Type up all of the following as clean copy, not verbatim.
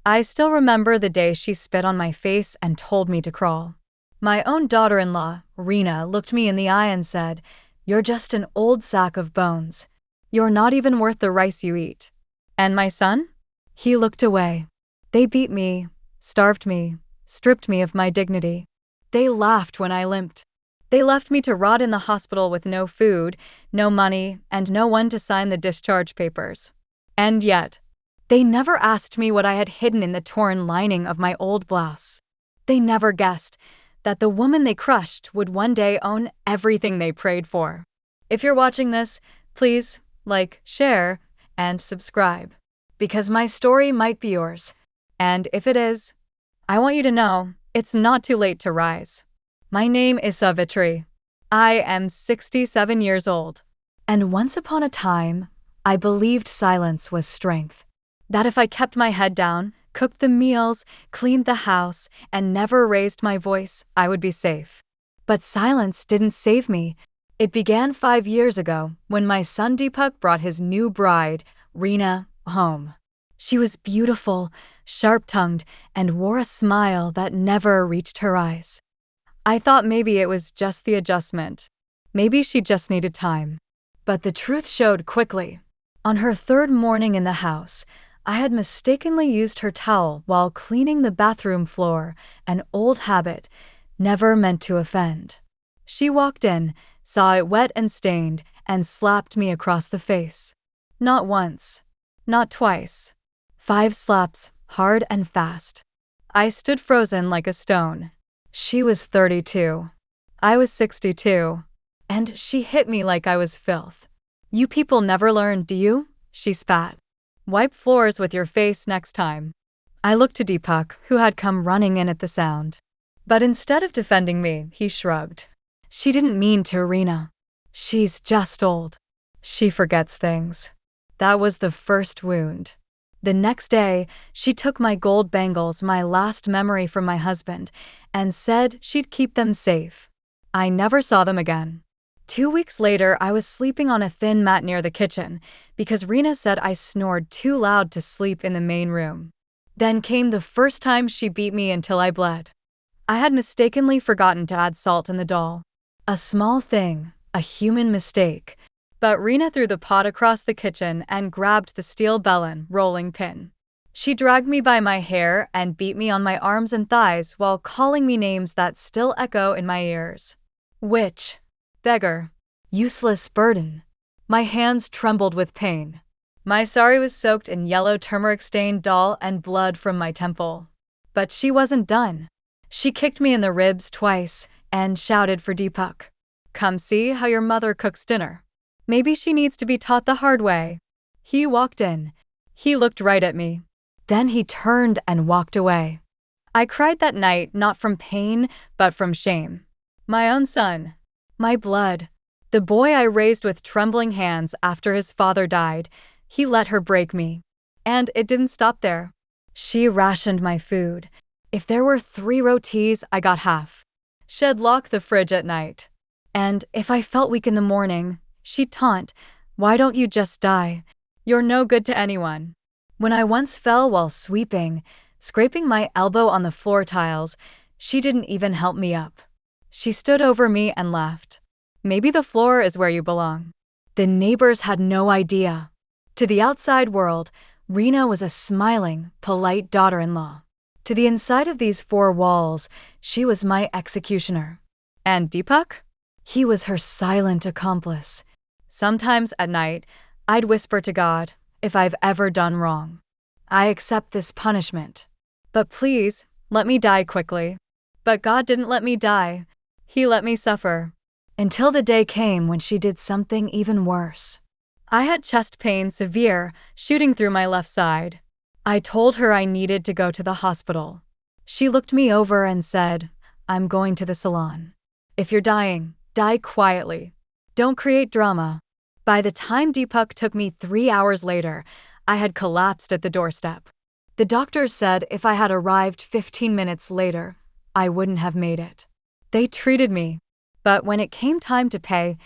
I still remember the day she spit on my face and told me to crawl. My own daughter-in-law, Rina, looked me in the eye and said, "You're just an old sack of bones. You're not even worth the rice you eat." And my son? He looked away. They beat me, starved me, stripped me of my dignity. They laughed when I limped. They left me to rot in the hospital with no food, no money, and no one to sign the discharge papers. And yet, they never asked me what I had hidden in the torn lining of my old blouse. They never guessed that the woman they crushed would one day own everything they prayed for. If you're watching this, please like, share, and subscribe, because my story might be yours. And if it is, I want you to know it's not too late to rise. My name is Savitri. I am 67 years old. And once upon a time, I believed silence was strength. That if I kept my head down, cooked the meals, cleaned the house, and never raised my voice, I would be safe. But silence didn't save me. It began 5 years ago when my son Deepak brought his new bride, Rina, home. She was beautiful, sharp-tongued, and wore a smile that never reached her eyes. I thought maybe it was just the adjustment. Maybe she just needed time. But the truth showed quickly. On her third morning in the house, I had mistakenly used her towel while cleaning the bathroom floor, an old habit, never meant to offend. She walked in, saw it wet and stained, and slapped me across the face. Not once, not twice. 5 slaps, hard and fast. I stood frozen like a stone. She was 32. I was 62. And she hit me like I was filth. "You people never learn, do you?" she spat. "Wipe floors with your face next time." I looked to Deepak, who had come running in at the sound. But instead of defending me, he shrugged. "She didn't mean to, Rina. She's just old. She forgets things." That was the first wound. The next day, she took my gold bangles, my last memory from my husband, and said she'd keep them safe. I never saw them again. 2 weeks later, I was sleeping on a thin mat near the kitchen because Rina said I snored too loud to sleep in the main room. Then came the first time she beat me until I bled. I had mistakenly forgotten to add salt in the dal. A small thing, a human mistake. But Rina threw the pot across the kitchen and grabbed the steel bellon rolling pin. She dragged me by my hair and beat me on my arms and thighs while calling me names that still echo in my ears. Witch, beggar, useless burden. My hands trembled with pain. My sari was soaked in yellow turmeric-stained dal and blood from my temple. But she wasn't done. She kicked me in the ribs twice and shouted for Deepak. "Come see how your mother cooks dinner. Maybe she needs to be taught the hard way." He walked in. He looked right at me. Then he turned and walked away. I cried that night, not from pain, but from shame. My own son. My blood. The boy I raised with trembling hands after his father died. He let her break me. And it didn't stop there. She rationed my food. If there were 3 rotis, I got half. She'd lock the fridge at night. And if I felt weak in the morning, she'd taunt, "Why don't you just die? You're no good to anyone." When I once fell while sweeping, scraping my elbow on the floor tiles, she didn't even help me up. She stood over me and laughed. "Maybe the floor is where you belong." The neighbors had no idea. To the outside world, Rina was a smiling, polite daughter-in-law. To the inside of these 4 walls, she was my executioner. And Deepak? He was her silent accomplice. Sometimes at night, I'd whisper to God, "If I've ever done wrong, I accept this punishment. But please, let me die quickly." But God didn't let me die. He let me suffer. Until the day came when she did something even worse. I had chest pain severe, shooting through my left side. I told her I needed to go to the hospital. She looked me over and said, "I'm going to the salon. If you're dying, die quietly. Don't create drama." By the time Deepak took me 3 hours later, I had collapsed at the doorstep. The doctors said if I had arrived 15 minutes later, I wouldn't have made it. They treated me. But when it came time to pay,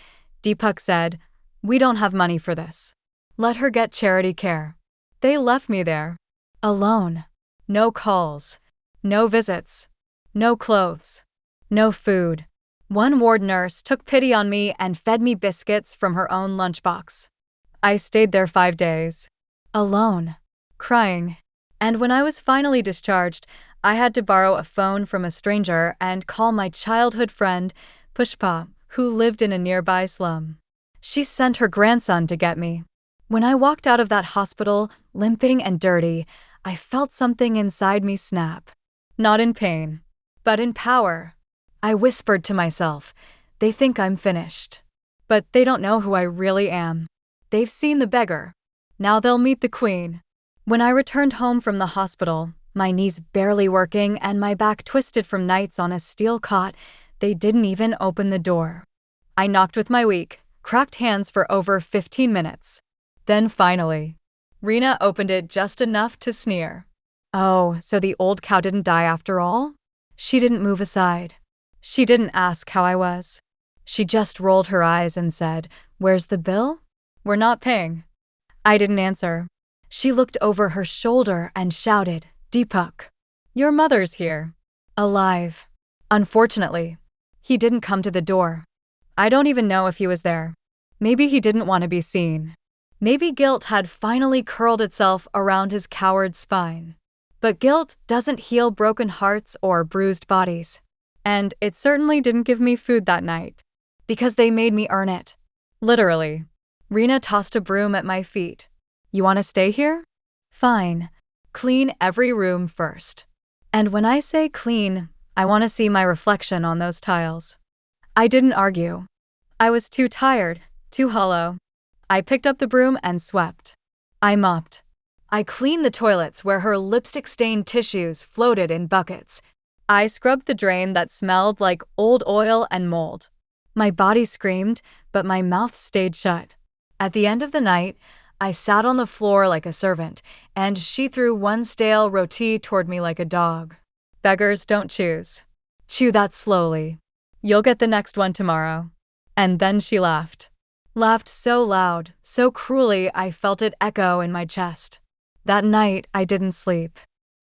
Deepak said, "We don't have money for this. Let her get charity care." They left me there. Alone. No calls. No visits. No clothes. No food. One ward nurse took pity on me and fed me biscuits from her own lunchbox. I stayed there 5 days. Alone. Crying. And when I was finally discharged, I had to borrow a phone from a stranger and call my childhood friend, Pushpa, who lived in a nearby slum. She sent her grandson to get me. When I walked out of that hospital, limping and dirty, I felt something inside me snap. Not in pain, but in power. I whispered to myself, they think I'm finished. But they don't know who I really am. They've seen the beggar. Now they'll meet the queen. When I returned home from the hospital, my knees barely working and my back twisted from nights on a steel cot, they didn't even open the door. I knocked with my weak, cracked hands for over 15 minutes. Then finally, Rina opened it just enough to sneer. Oh, so the old cow didn't die after all? She didn't move aside. She didn't ask how I was. She just rolled her eyes and said, "Where's the bill? We're not paying." I didn't answer. She looked over her shoulder and shouted, "Deepak, your mother's here. Alive." Unfortunately, he didn't come to the door. I don't even know if he was there. Maybe he didn't want to be seen. Maybe guilt had finally curled itself around his coward spine. But guilt doesn't heal broken hearts or bruised bodies. And it certainly didn't give me food that night. Because they made me earn it. Literally. Rina tossed a broom at my feet. "You want to stay here? Fine. Clean every room first." And when I say clean, I want to see my reflection on those tiles. I didn't argue. I was too tired, too hollow. I picked up the broom and swept. I mopped. I cleaned the toilets where her lipstick-stained tissues floated in buckets. I scrubbed the drain that smelled like old oil and mold. My body screamed, but my mouth stayed shut. At the end of the night, I sat on the floor like a servant, and she threw one stale roti toward me like a dog. Beggars don't choose. Chew that slowly. You'll get the next one tomorrow. And then she laughed. Laughed so loud, so cruelly I felt it echo in my chest. That night, I didn't sleep.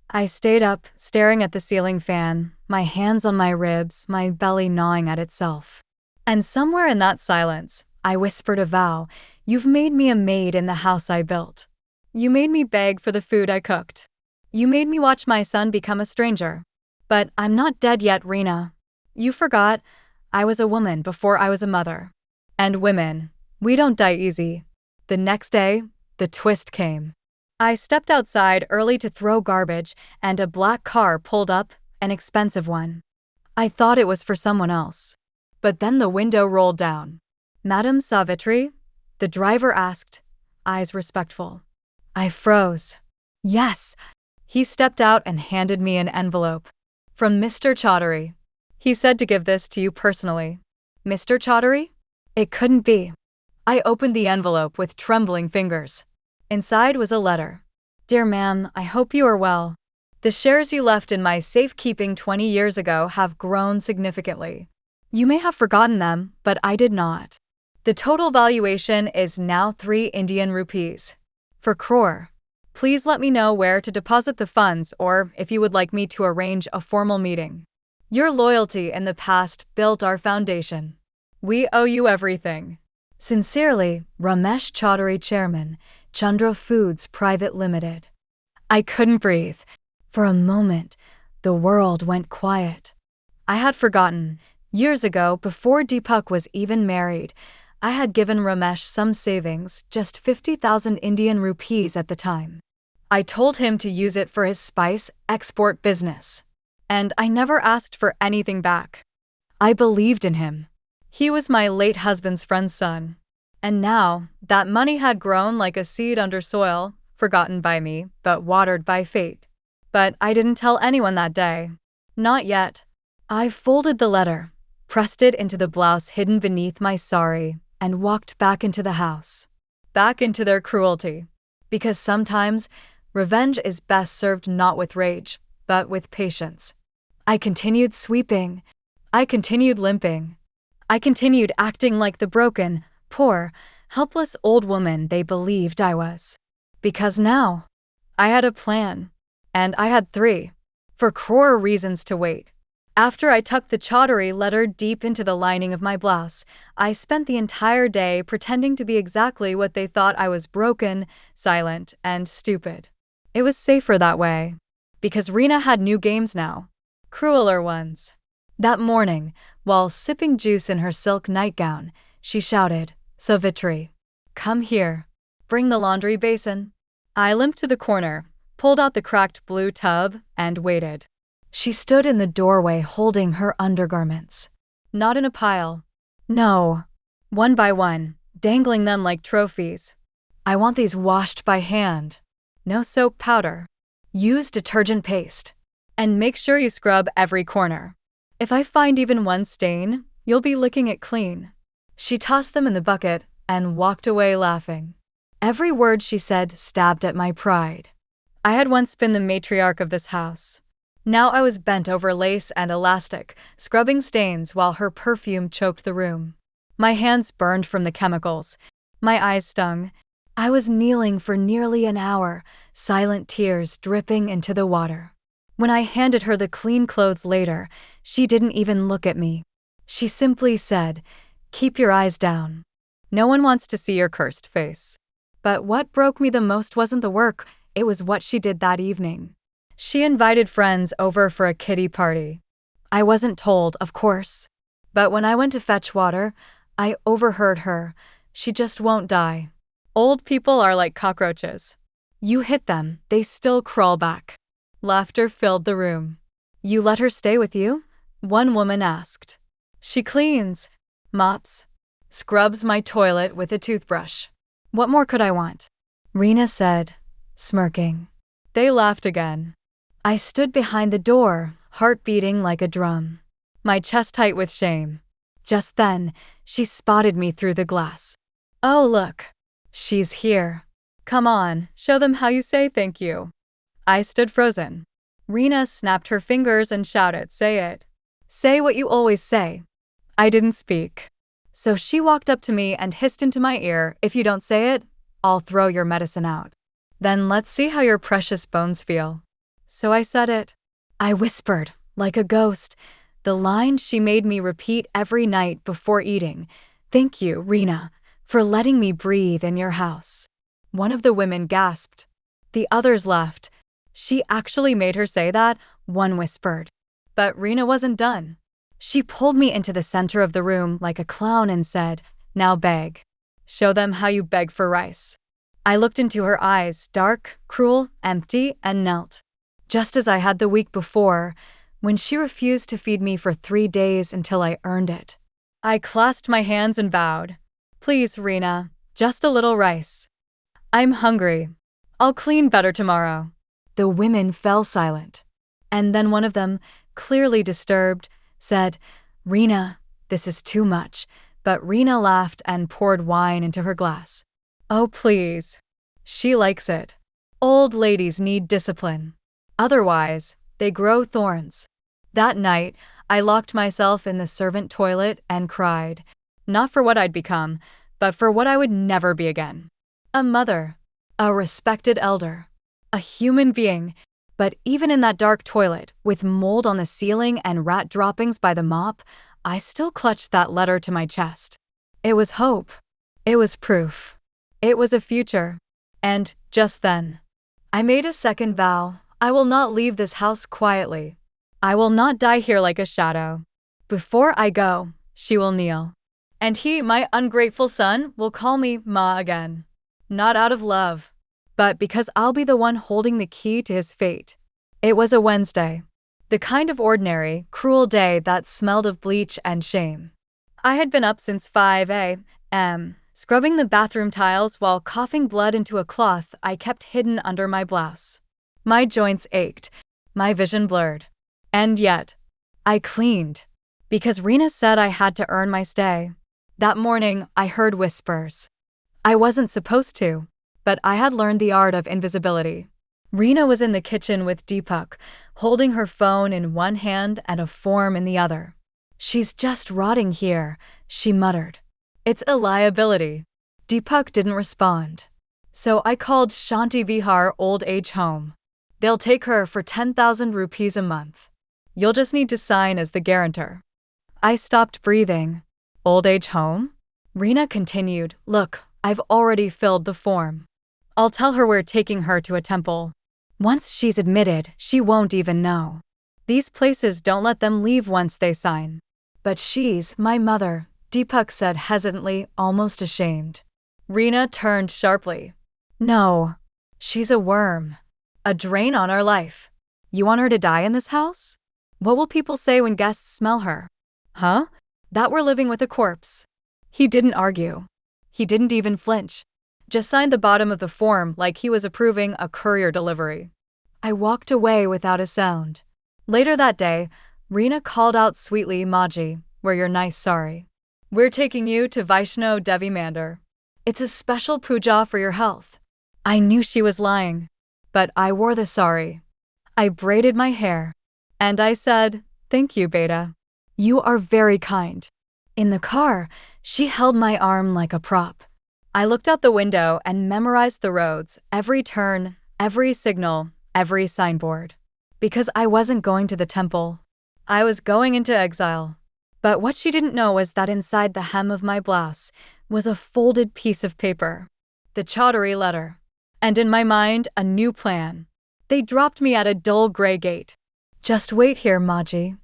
I stayed up, staring at the ceiling fan, my hands on my ribs, my belly gnawing at itself. And somewhere in that silence, I whispered a vow. "You've made me a maid in the house I built. You made me beg for the food I cooked. You made me watch my son become a stranger. But I'm not dead yet, Rina. You forgot I was a woman before I was a mother. And women, we don't die easy." The next day, the twist came. I stepped outside early to throw garbage, and a black car pulled up, an expensive one. I thought it was for someone else. But then the window rolled down. "Madam Savitri?" the driver asked, eyes respectful. I froze. Yes. He stepped out and handed me an envelope. "From Mr. Chaudhary. He said to give this to you personally." Mr. Chaudhary? It couldn't be. I opened the envelope with trembling fingers. Inside was a letter. "Dear ma'am, I hope you are well. The shares you left in my safekeeping 20 years ago have grown significantly. You may have forgotten them, but I did not. The total valuation is now 3 Indian rupees. For crore. Please let me know where to deposit the funds or if you would like me to arrange a formal meeting. Your loyalty in the past built our foundation. We owe you everything. Sincerely, Ramesh Chaudhary, Chairman, Chandra Foods Private Limited." I couldn't breathe. For a moment, the world went quiet. I had forgotten. Years ago, before Deepak was even married, I had given Ramesh some savings, just 50,000 Indian rupees at the time. I told him to use it for his spice export business. And I never asked for anything back. I believed in him. He was my late husband's friend's son. And now, that money had grown like a seed under soil, forgotten by me, but watered by fate. But I didn't tell anyone that day. Not yet. I folded the letter, pressed it into the blouse hidden beneath my sari, and walked back into the house. Back into their cruelty. Because sometimes, revenge is best served not with rage, but with patience. I continued sweeping. I continued limping. I continued acting like the broken, poor, helpless old woman they believed I was. Because now, I had a plan. And I had 3. For crore reasons to wait. After I tucked the chaudhary letter deep into the lining of my blouse, I spent the entire day pretending to be exactly what they thought I was: broken, silent, and stupid. It was safer that way. Because Rina had new games now. Crueler ones. That morning, while sipping juice in her silk nightgown, she shouted, "Savitri, come here. Bring the laundry basin." I limped to the corner, pulled out the cracked blue tub, and waited. She stood in the doorway holding her undergarments. Not in a pile. No. One by one, dangling them like trophies. "I want these washed by hand. No soap powder. Use detergent paste. And make sure you scrub every corner. If I find even one stain, you'll be licking it clean." She tossed them in the bucket and walked away laughing. Every word she said stabbed at my pride. I had once been the matriarch of this house. Now I was bent over lace and elastic, scrubbing stains while her perfume choked the room. My hands burned from the chemicals. My eyes stung. I was kneeling for nearly an hour, silent tears dripping into the water. When I handed her the clean clothes later, she didn't even look at me. She simply said, "Keep your eyes down. No one wants to see your cursed face." But what broke me the most wasn't the work, it was what she did that evening. She invited friends over for a kiddie party. I wasn't told, of course. But when I went to fetch water, I overheard her. "She just won't die. Old people are like cockroaches. You hit them, they still crawl back." Laughter filled the room. "You let her stay with you?" one woman asked. "She cleans, mops, scrubs my toilet with a toothbrush. What more could I want?" Rina said, smirking. They laughed again. I stood behind the door, heart beating like a drum, my chest tight with shame. Just then, she spotted me through the glass. "Oh, look. She's here. Come on, show them how you say thank you." I stood frozen. Rina snapped her fingers and shouted, "Say it. Say what you always say." I didn't speak. So she walked up to me and hissed into my ear, "If you don't say it, I'll throw your medicine out. Then let's see how your precious bones feel." So I said it. I whispered, like a ghost, the line she made me repeat every night before eating. "Thank you, Rina, for letting me breathe in your house." One of the women gasped. The others laughed. "She actually made her say that," one whispered. But Rina wasn't done. She pulled me into the center of the room like a clown and said, "Now beg. Show them how you beg for rice." I looked into her eyes, dark, cruel, empty, and knelt. Just as I had the week before, when she refused to feed me for 3 days until I earned it. I clasped my hands and vowed, "Please, Rina, just a little rice. I'm hungry. I'll clean better tomorrow." The women fell silent. And then one of them, clearly disturbed, said, "Rina, this is too much." But Rina laughed and poured wine into her glass. "Oh, please. She likes it. Old ladies need discipline. Otherwise, they grow thorns." That night, I locked myself in the servant toilet and cried, not for what I'd become, but for what I would never be again. A mother, a respected elder, a human being. But even in that dark toilet, with mold on the ceiling and rat droppings by the mop, I still clutched that letter to my chest. It was hope. It was proof. It was a future. And just then, I made a second vow. I will not leave this house quietly. I will not die here like a shadow. Before I go, she will kneel. And he, my ungrateful son, will call me Ma again. Not out of love, but because I'll be the one holding the key to his fate. It was a Wednesday. The kind of ordinary, cruel day that smelled of bleach and shame. I had been up since 5 a.m., scrubbing the bathroom tiles while coughing blood into a cloth I kept hidden under my blouse. My joints ached, my vision blurred. And yet, I cleaned. Because Rina said I had to earn my stay. That morning, I heard whispers. I wasn't supposed to, but I had learned the art of invisibility. Rina was in the kitchen with Deepak, holding her phone in one hand and a form in the other. "She's just rotting here," she muttered. "It's a liability." Deepak didn't respond. So I called Shanti Vihar Old Age Home. They'll take her for 10,000 rupees a month. You'll just need to sign as the guarantor. I stopped breathing. Old age home? Rina continued, Look, I've already filled the form. I'll tell her we're taking her to a temple. Once she's admitted, she won't even know. These places don't let them leave once they sign. But she's my mother, Deepak said hesitantly, almost ashamed. Rina turned sharply. No. She's a worm. A drain on our life. You want her to die in this house? What will people say when guests smell her? Huh? That we're living with a corpse. He didn't argue. He didn't even flinch. Just signed the bottom of the form like he was approving a courier delivery. I walked away without a sound. Later that day, Rina called out sweetly, Maji, we're your nice sorry. We're taking you to Vaishno Devi Mandir. It's a special puja for your health. I knew she was lying, but I wore the sari. I braided my hair, and I said, Thank you, Beta. You are very kind. In the car, she held my arm like a prop. I looked out the window and memorized the roads, every turn, every signal, every signboard. Because I wasn't going to the temple. I was going into exile. But what she didn't know was that inside the hem of my blouse was a folded piece of paper. The Chaudhary letter. And in my mind, a new plan. They dropped me at a dull gray gate. Just wait here, Maji.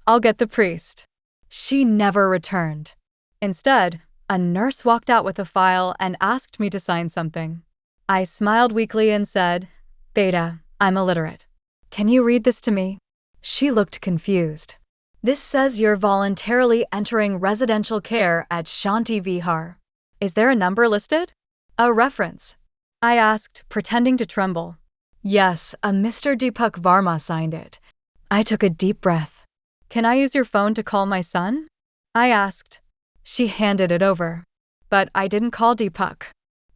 I'll get the priest. She never returned. Instead, a nurse walked out with a file and asked me to sign something. I smiled weakly and said, Beta, I'm illiterate. Can you read this to me? She looked confused. This says you're voluntarily entering residential care at Shanti Vihar. Is there a number listed? A reference? I asked, pretending to tremble. Yes, a Mr. Deepak Varma signed it. I took a deep breath. Can I use your phone to call my son? I asked. She handed it over. But I didn't call Deepak.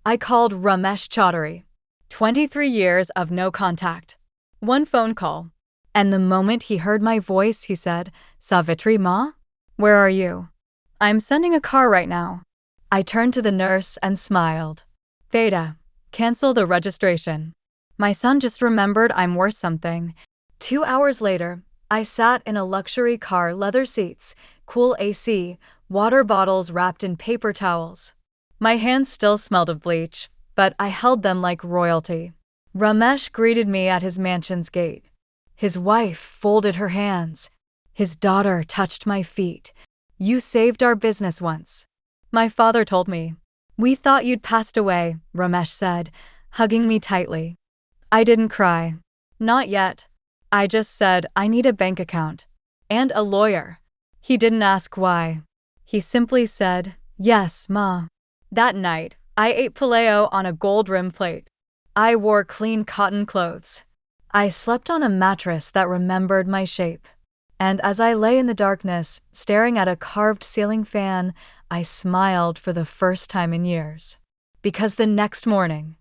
I called Ramesh Chaudhary. 23 years of no contact. One phone call. And the moment he heard my voice, he said, Savitri, Ma? Where are you? I'm sending a car right now. I turned to the nurse and smiled. Beta, cancel the registration. My son just remembered I'm worth something. 2 hours later, I sat in a luxury car, leather seats, cool AC, water bottles wrapped in paper towels. My hands still smelled of bleach, but I held them like royalty. Ramesh greeted me at his mansion's gate. His wife folded her hands. His daughter touched my feet. You saved our business once. My father told me. We thought you'd passed away, Ramesh said, hugging me tightly. I didn't cry. Not yet. I just said I need a bank account. And a lawyer. He didn't ask why. He simply said, Yes, Ma. That night, I ate paleo on a gold-rimmed plate. I wore clean cotton clothes. I slept on a mattress that remembered my shape. And as I lay in the darkness, staring at a carved ceiling fan, I smiled for the first time in years. Because the next morning,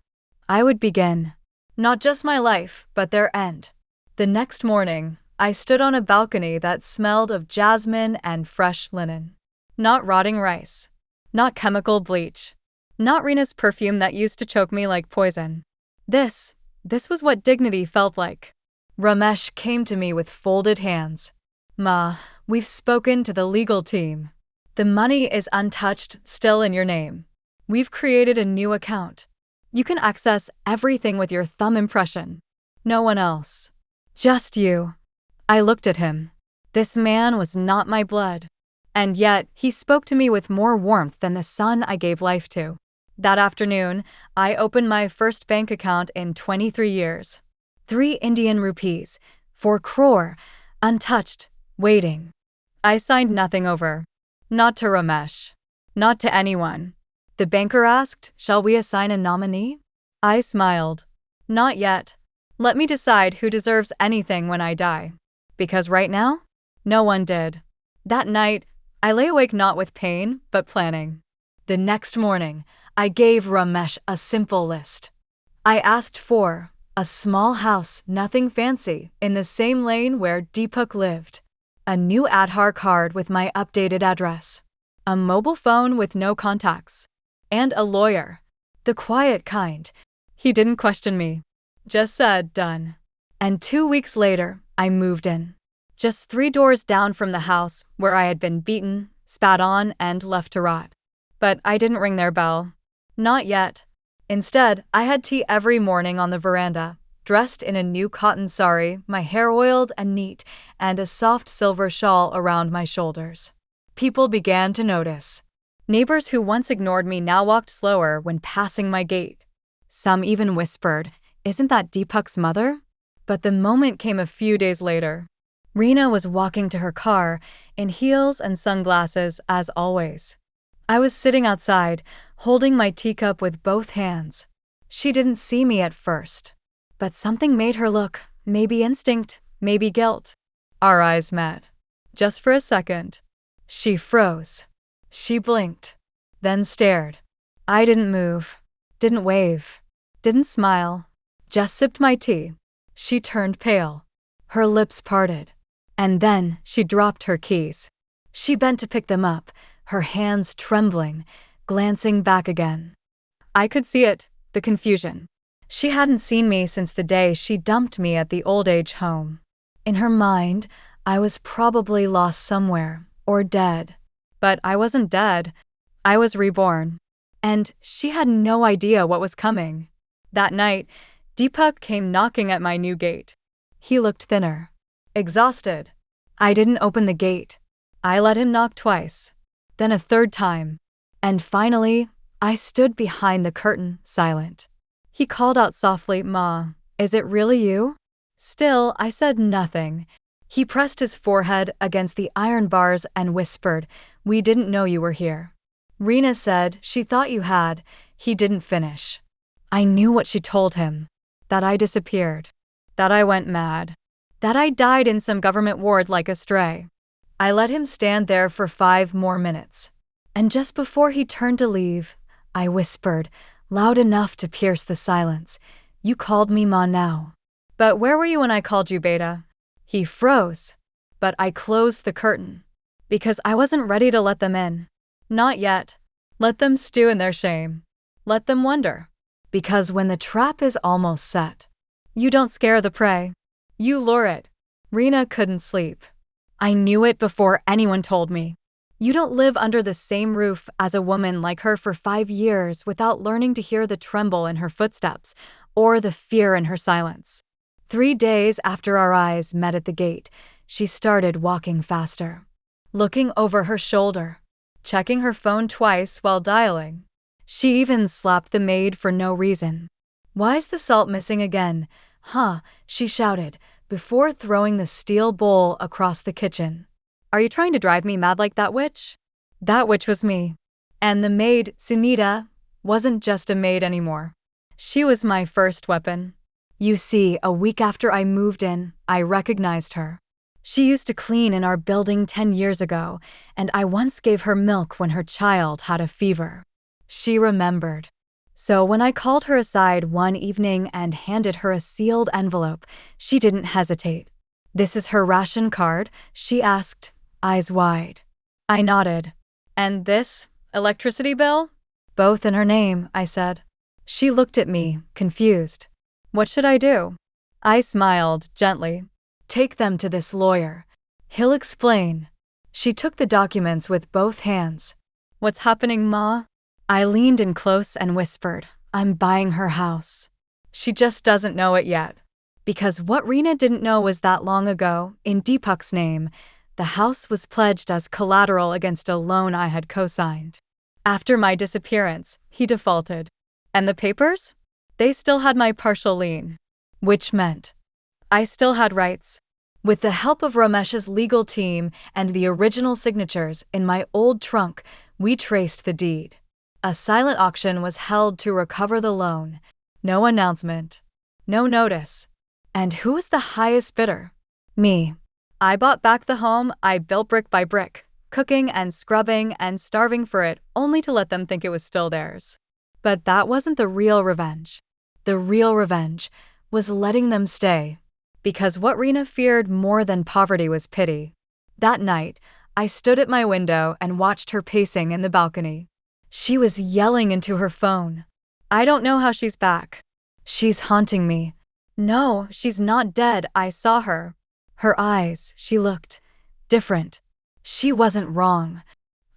I would begin. Not just my life, but their end. The next morning, I stood on a balcony that smelled of jasmine and fresh linen. Not rotting rice. Not chemical bleach. Not Rina's perfume that used to choke me like poison. This was what dignity felt like. Ramesh came to me with folded hands. Ma, we've spoken to the legal team. The money is untouched, still in your name. We've created a new account. You can access everything with your thumb impression. No one else. Just you. I looked at him. This man was not my blood. And yet, he spoke to me with more warmth than the son I gave life to. That afternoon, I opened my first bank account in 23 years. 3 Indian rupees, 4 crore, untouched, waiting. I signed nothing over. Not to Ramesh. Not to anyone. The banker asked, Shall we assign a nominee? I smiled. Not yet. Let me decide who deserves anything when I die. Because right now, no one did. That night, I lay awake not with pain, but planning. The next morning, I gave Ramesh a simple list. I asked for a small house, nothing fancy, in the same lane where Deepak lived. A new Aadhaar card with my updated address. A mobile phone with no contacts. And a lawyer. The quiet kind. He didn't question me. Just said, done. And 2 weeks later, I moved in. Just 3 doors down from the house where I had been beaten, spat on, and left to rot. But I didn't ring their bell. Not yet. Instead, I had tea every morning on the veranda, dressed in a new cotton sari, my hair oiled and neat, and a soft silver shawl around my shoulders. People began to notice. Neighbors who once ignored me now walked slower when passing my gate. Some even whispered, "Isn't that Deepak's mother?" But the moment came a few days later. Rina was walking to her car, in heels and sunglasses as always. I was sitting outside, holding my teacup with both hands. She didn't see me at first, but something made her look, maybe instinct, maybe guilt. Our eyes met. Just for a second. She froze. She blinked, then stared. I didn't move, didn't wave, didn't smile, just sipped my tea. She turned pale. Her lips parted. And then she dropped her keys. She bent to pick them up, her hands trembling, glancing back again. I could see it, the confusion. She hadn't seen me since the day she dumped me at the old-age home. In her mind, I was probably lost somewhere, or dead. But I wasn't dead. I was reborn. And she had no idea what was coming. That night, Deepak came knocking at my new gate. He looked thinner, exhausted. I didn't open the gate. I let him knock twice, then a third time. And finally, I stood behind the curtain, silent. He called out softly, "Ma, is it really you?" Still, I said nothing. He pressed his forehead against the iron bars and whispered, "We didn't know you were here." Rina said she thought you had. He didn't finish. I knew what she told him. That I disappeared. That I went mad. That I died in some government ward like a stray. I let him stand there for 5 more minutes. And just before he turned to leave, I whispered, loud enough to pierce the silence, "You called me Ma now. But where were you when I called you Beta?" He froze. But I closed the curtain. Because I wasn't ready to let them in. Not yet. Let them stew in their shame. Let them wonder. Because when the trap is almost set, you don't scare the prey. You lure it. Rina couldn't sleep. I knew it before anyone told me. You don't live under the same roof as a woman like her for 5 years without learning to hear the tremble in her footsteps or the fear in her silence. 3 days after our eyes met at the gate, she started walking faster, looking over her shoulder, checking her phone twice while dialing. She even slapped the maid for no reason. "Why's the salt missing again? Huh," she shouted, before throwing the steel bowl across the kitchen. "Are you trying to drive me mad like that witch?" That witch was me. And the maid, Sunita, wasn't just a maid anymore. She was my first weapon. You see, a week after I moved in, I recognized her. She used to clean in our building 10 years ago, and I once gave her milk when her child had a fever. She remembered. So when I called her aside one evening and handed her a sealed envelope, she didn't hesitate. "This is her ration card?" she asked, eyes wide. I nodded. "And this, electricity bill?" "Both in her name," I said. She looked at me, confused. "What should I do?" I smiled, gently. "Take them to this lawyer. He'll explain." She took the documents with both hands. "What's happening, Ma?" I leaned in close and whispered, "I'm buying her house. She just doesn't know it yet." Because what Rina didn't know was that long ago, in Deepak's name, the house was pledged as collateral against a loan I had co-signed. After my disappearance, he defaulted. And the papers? They still had my partial lien. Which meant I still had rights. With the help of Ramesh's legal team and the original signatures in my old trunk, we traced the deed. A silent auction was held to recover the loan. No announcement. No notice. And who was the highest bidder? Me. I bought back the home I built brick by brick, cooking and scrubbing and starving for it only to let them think it was still theirs. But that wasn't the real revenge. The real revenge was letting them stay. Because what Rina feared more than poverty was pity. That night, I stood at my window and watched her pacing in the balcony. She was yelling into her phone. "I don't know how she's back. She's haunting me. No, she's not dead. I saw her. Her eyes, she looked different. She wasn't wrong.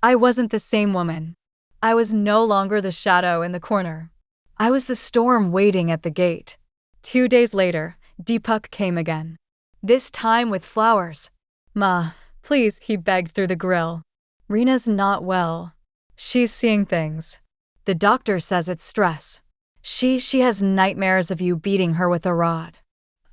I wasn't the same woman. I was no longer the shadow in the corner. I was the storm waiting at the gate. 2 days later, Deepak came again. This time with flowers. Ma, please, he begged through the grill. Rina's not well. She's seeing things. The doctor says it's stress. She has nightmares of you beating her with a rod.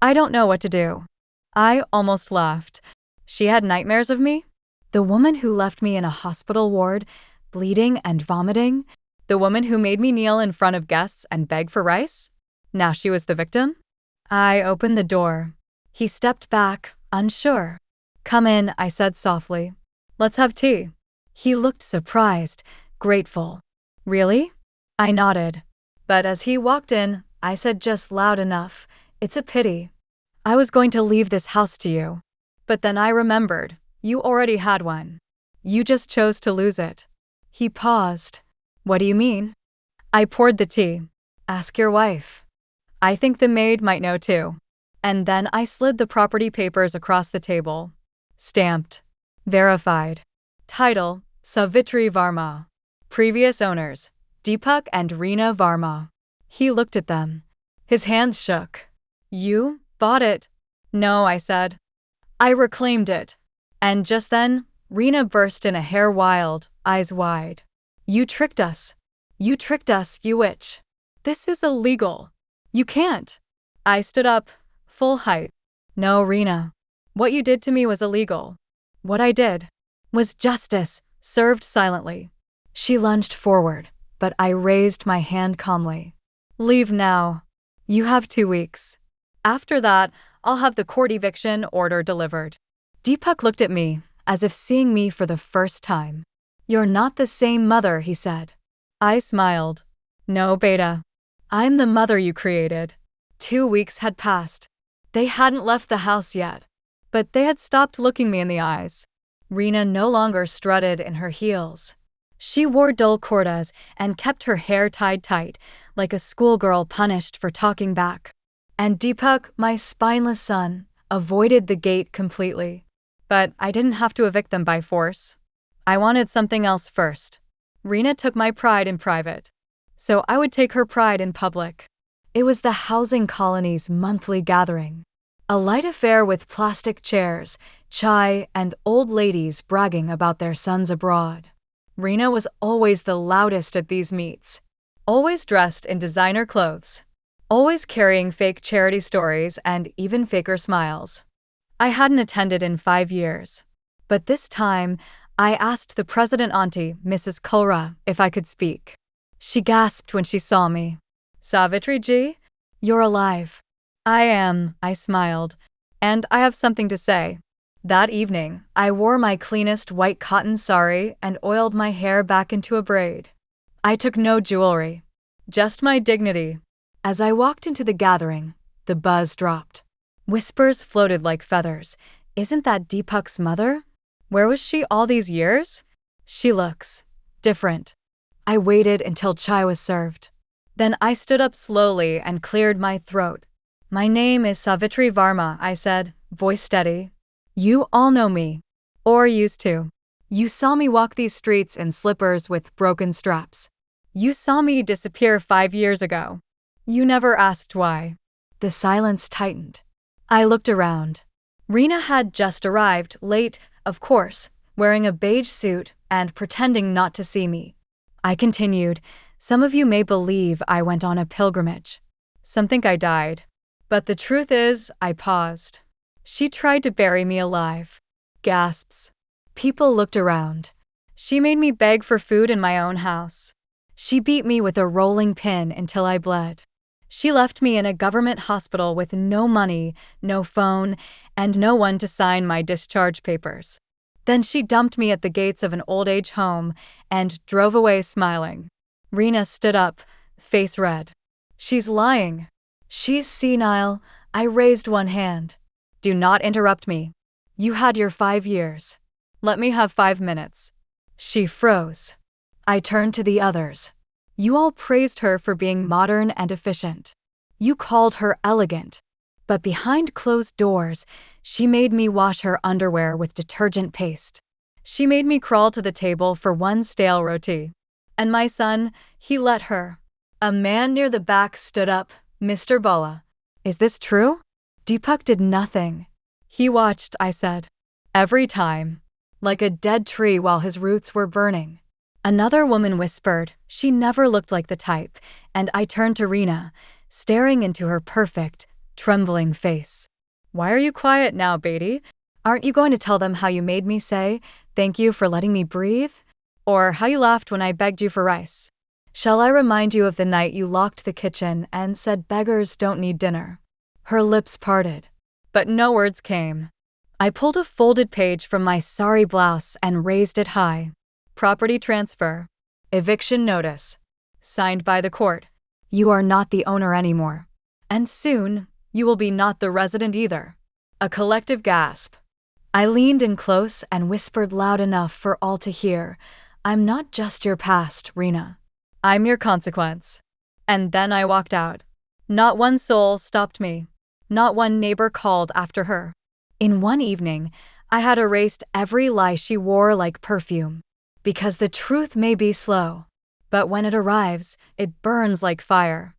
I don't know what to do. I almost laughed. She had nightmares of me? The woman who left me in a hospital ward, bleeding and vomiting? The woman who made me kneel in front of guests and beg for rice? Now she was the victim? I opened the door. He stepped back, unsure. Come in, I said softly. Let's have tea. He looked surprised, grateful. Really? I nodded. But as he walked in, I said just loud enough, it's a pity. I was going to leave this house to you. But then I remembered, you already had one. You just chose to lose it. He paused. What do you mean? I poured the tea. Ask your wife. I think the maid might know too. And then I slid the property papers across the table. Stamped. Verified. Title, Savitri Varma. Previous owners, Deepak and Rina Varma. He looked at them. His hands shook. You bought it? No, I said. I reclaimed it. And just then, Rina burst in a hair wild, eyes wide. You tricked us. You tricked us, you witch. This is illegal. You can't. I stood up, full height. No, Rina. What you did to me was illegal. What I did was justice, served silently. She lunged forward, but I raised my hand calmly. Leave now. You have 2 weeks. After that, I'll have the court eviction order delivered. Deepak looked at me, as if seeing me for the first time. You're not the same mother, he said. I smiled. No, Beta. I'm the mother you created. 2 weeks had passed. They hadn't left the house yet, but they had stopped looking me in the eyes. Rina no longer strutted in her heels. She wore dull cordas and kept her hair tied tight, like a schoolgirl punished for talking back. And Deepak, my spineless son, avoided the gate completely. But I didn't have to evict them by force. I wanted something else first. Rina took my pride in private, so I would take her pride in public. It was the housing colony's monthly gathering. A light affair with plastic chairs, chai, and old ladies bragging about their sons abroad. Rina was always the loudest at these meets, always dressed in designer clothes, always carrying fake charity stories and even faker smiles. I hadn't attended in 5 years, but this time I asked the president auntie, Mrs. Kulra, if I could speak. She gasped when she saw me. Savitri ji, you're alive. I am, I smiled, and I have something to say. That evening, I wore my cleanest white cotton sari and oiled my hair back into a braid. I took no jewelry, just my dignity. As I walked into the gathering, the buzz dropped. Whispers floated like feathers. Isn't that Deepak's mother? Where was she all these years? She looks different. I waited until chai was served. Then I stood up slowly and cleared my throat. My name is Savitri Varma, I said, voice steady. You all know me. Or used to. You saw me walk these streets in slippers with broken straps. You saw me disappear 5 years ago. You never asked why. The silence tightened. I looked around. Rina had just arrived, late, of course, wearing a beige suit and pretending not to see me. I continued, some of you may believe I went on a pilgrimage. Some think I died. But the truth is, I paused. She tried to bury me alive. Gasps. People looked around. She made me beg for food in my own house. She beat me with a rolling pin until I bled. She left me in a government hospital with no money, no phone, and no one to sign my discharge papers. Then she dumped me at the gates of an old-age home and drove away smiling. Rina stood up, face red. She's lying. She's senile. I raised one hand. Do not interrupt me. You had your 5 years. Let me have 5 minutes. She froze. I turned to the others. You all praised her for being modern and efficient. You called her elegant. But behind closed doors, she made me wash her underwear with detergent paste. She made me crawl to the table for one stale roti. And my son, he let her. A man near the back stood up. Mr. Bala. Is this true? Deepak did nothing. He watched, I said. Every time. Like a dead tree while his roots were burning. Another woman whispered. She never looked like the type, and I turned to Rina, staring into her perfect, trembling face. Why are you quiet now, Beatty? Aren't you going to tell them how you made me say, thank you for letting me breathe? Or how you laughed when I begged you for rice? Shall I remind you of the night you locked the kitchen and said beggars don't need dinner? Her lips parted, but no words came. I pulled a folded page from my sorry blouse and raised it high. Property transfer. Eviction notice. Signed by the court. You are not the owner anymore. And soon, you will be not the resident either. A collective gasp. I leaned in close and whispered loud enough for all to hear. I'm not just your past, Rina. I'm your consequence. And then I walked out. Not one soul stopped me. Not one neighbor called after her. In one evening, I had erased every lie she wore like perfume. Because the truth may be slow, but when it arrives, it burns like fire.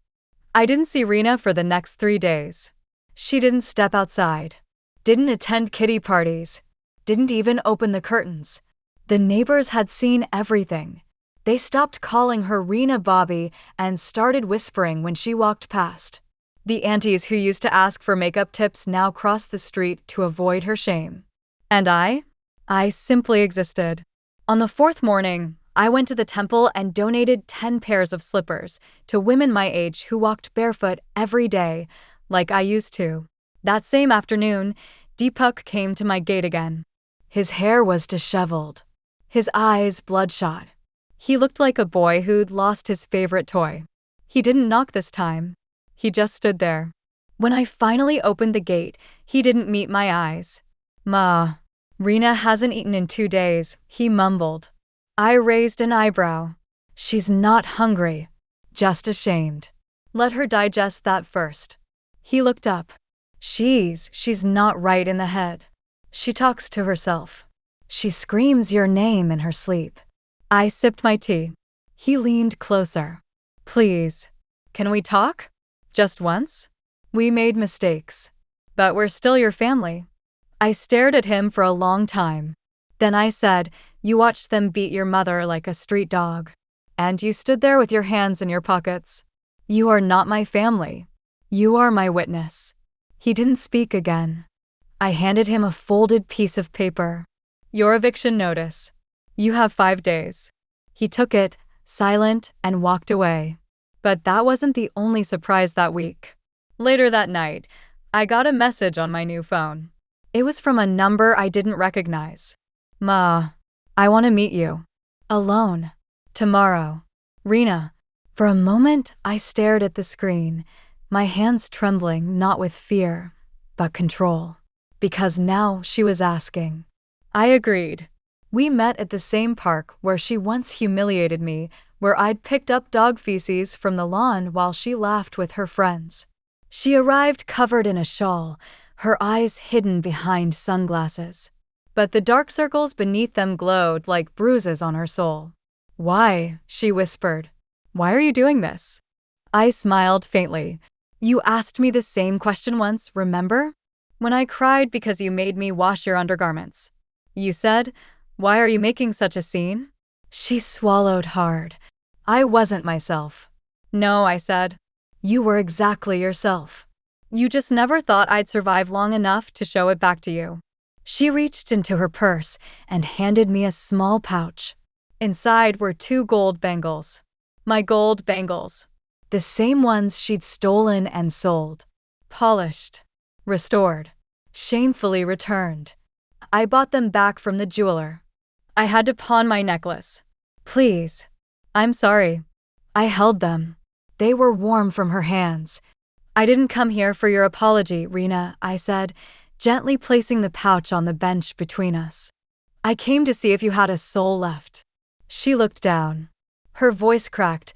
I didn't see Rina for the next 3 days. She didn't step outside, didn't attend kiddie parties, didn't even open the curtains. The neighbors had seen everything. They stopped calling her Rina Bobby and started whispering when she walked past. The aunties who used to ask for makeup tips now crossed the street to avoid her shame. And I simply existed. On the 4th morning, I went to the temple and donated 10 pairs of slippers to women my age who walked barefoot every day, like I used to. That same afternoon, Deepak came to my gate again. His hair was disheveled, his eyes bloodshot. He looked like a boy who'd lost his favorite toy. He didn't knock this time. He just stood there. When I finally opened the gate, he didn't meet my eyes. Ma, Rina hasn't eaten in 2 days, he mumbled. I raised an eyebrow. She's not hungry, just ashamed. Let her digest that first. He looked up. She's not right in the head. She talks to herself. She screams your name in her sleep. I sipped my tea. He leaned closer. Please, can we talk? Just once? We made mistakes, but we're still your family. I stared at him for a long time. Then I said, you watched them beat your mother like a street dog. And you stood there with your hands in your pockets. You are not my family. You are my witness. He didn't speak again. I handed him a folded piece of paper. Your eviction notice. You have 5 days. He took it, silent, and walked away. But that wasn't the only surprise that week. Later that night, I got a message on my new phone. It was from a number I didn't recognize. Ma, I want to meet you. Alone. Tomorrow. Rina. For a moment, I stared at the screen, my hands trembling not with fear, but control. Because now she was asking. I agreed. We met at the same park where she once humiliated me, where I'd picked up dog feces from the lawn while she laughed with her friends. She arrived covered in a shawl, her eyes hidden behind sunglasses. But the dark circles beneath them glowed like bruises on her soul. Why? She whispered. Why are you doing this? I smiled faintly. You asked me the same question once, remember? When I cried because you made me wash your undergarments. You said, why are you making such a scene? She swallowed hard. I wasn't myself. No, I said. You were exactly yourself. You just never thought I'd survive long enough to show it back to you. She reached into her purse and handed me a small pouch. Inside were 2 gold bangles. My gold bangles. The same ones she'd stolen and sold. Polished. Restored. Shamefully returned. I bought them back from the jeweler. I had to pawn my necklace. Please. I'm sorry. I held them. They were warm from her hands. I didn't come here for your apology, Rina, I said, gently placing the pouch on the bench between us. I came to see if you had a soul left. She looked down. Her voice cracked.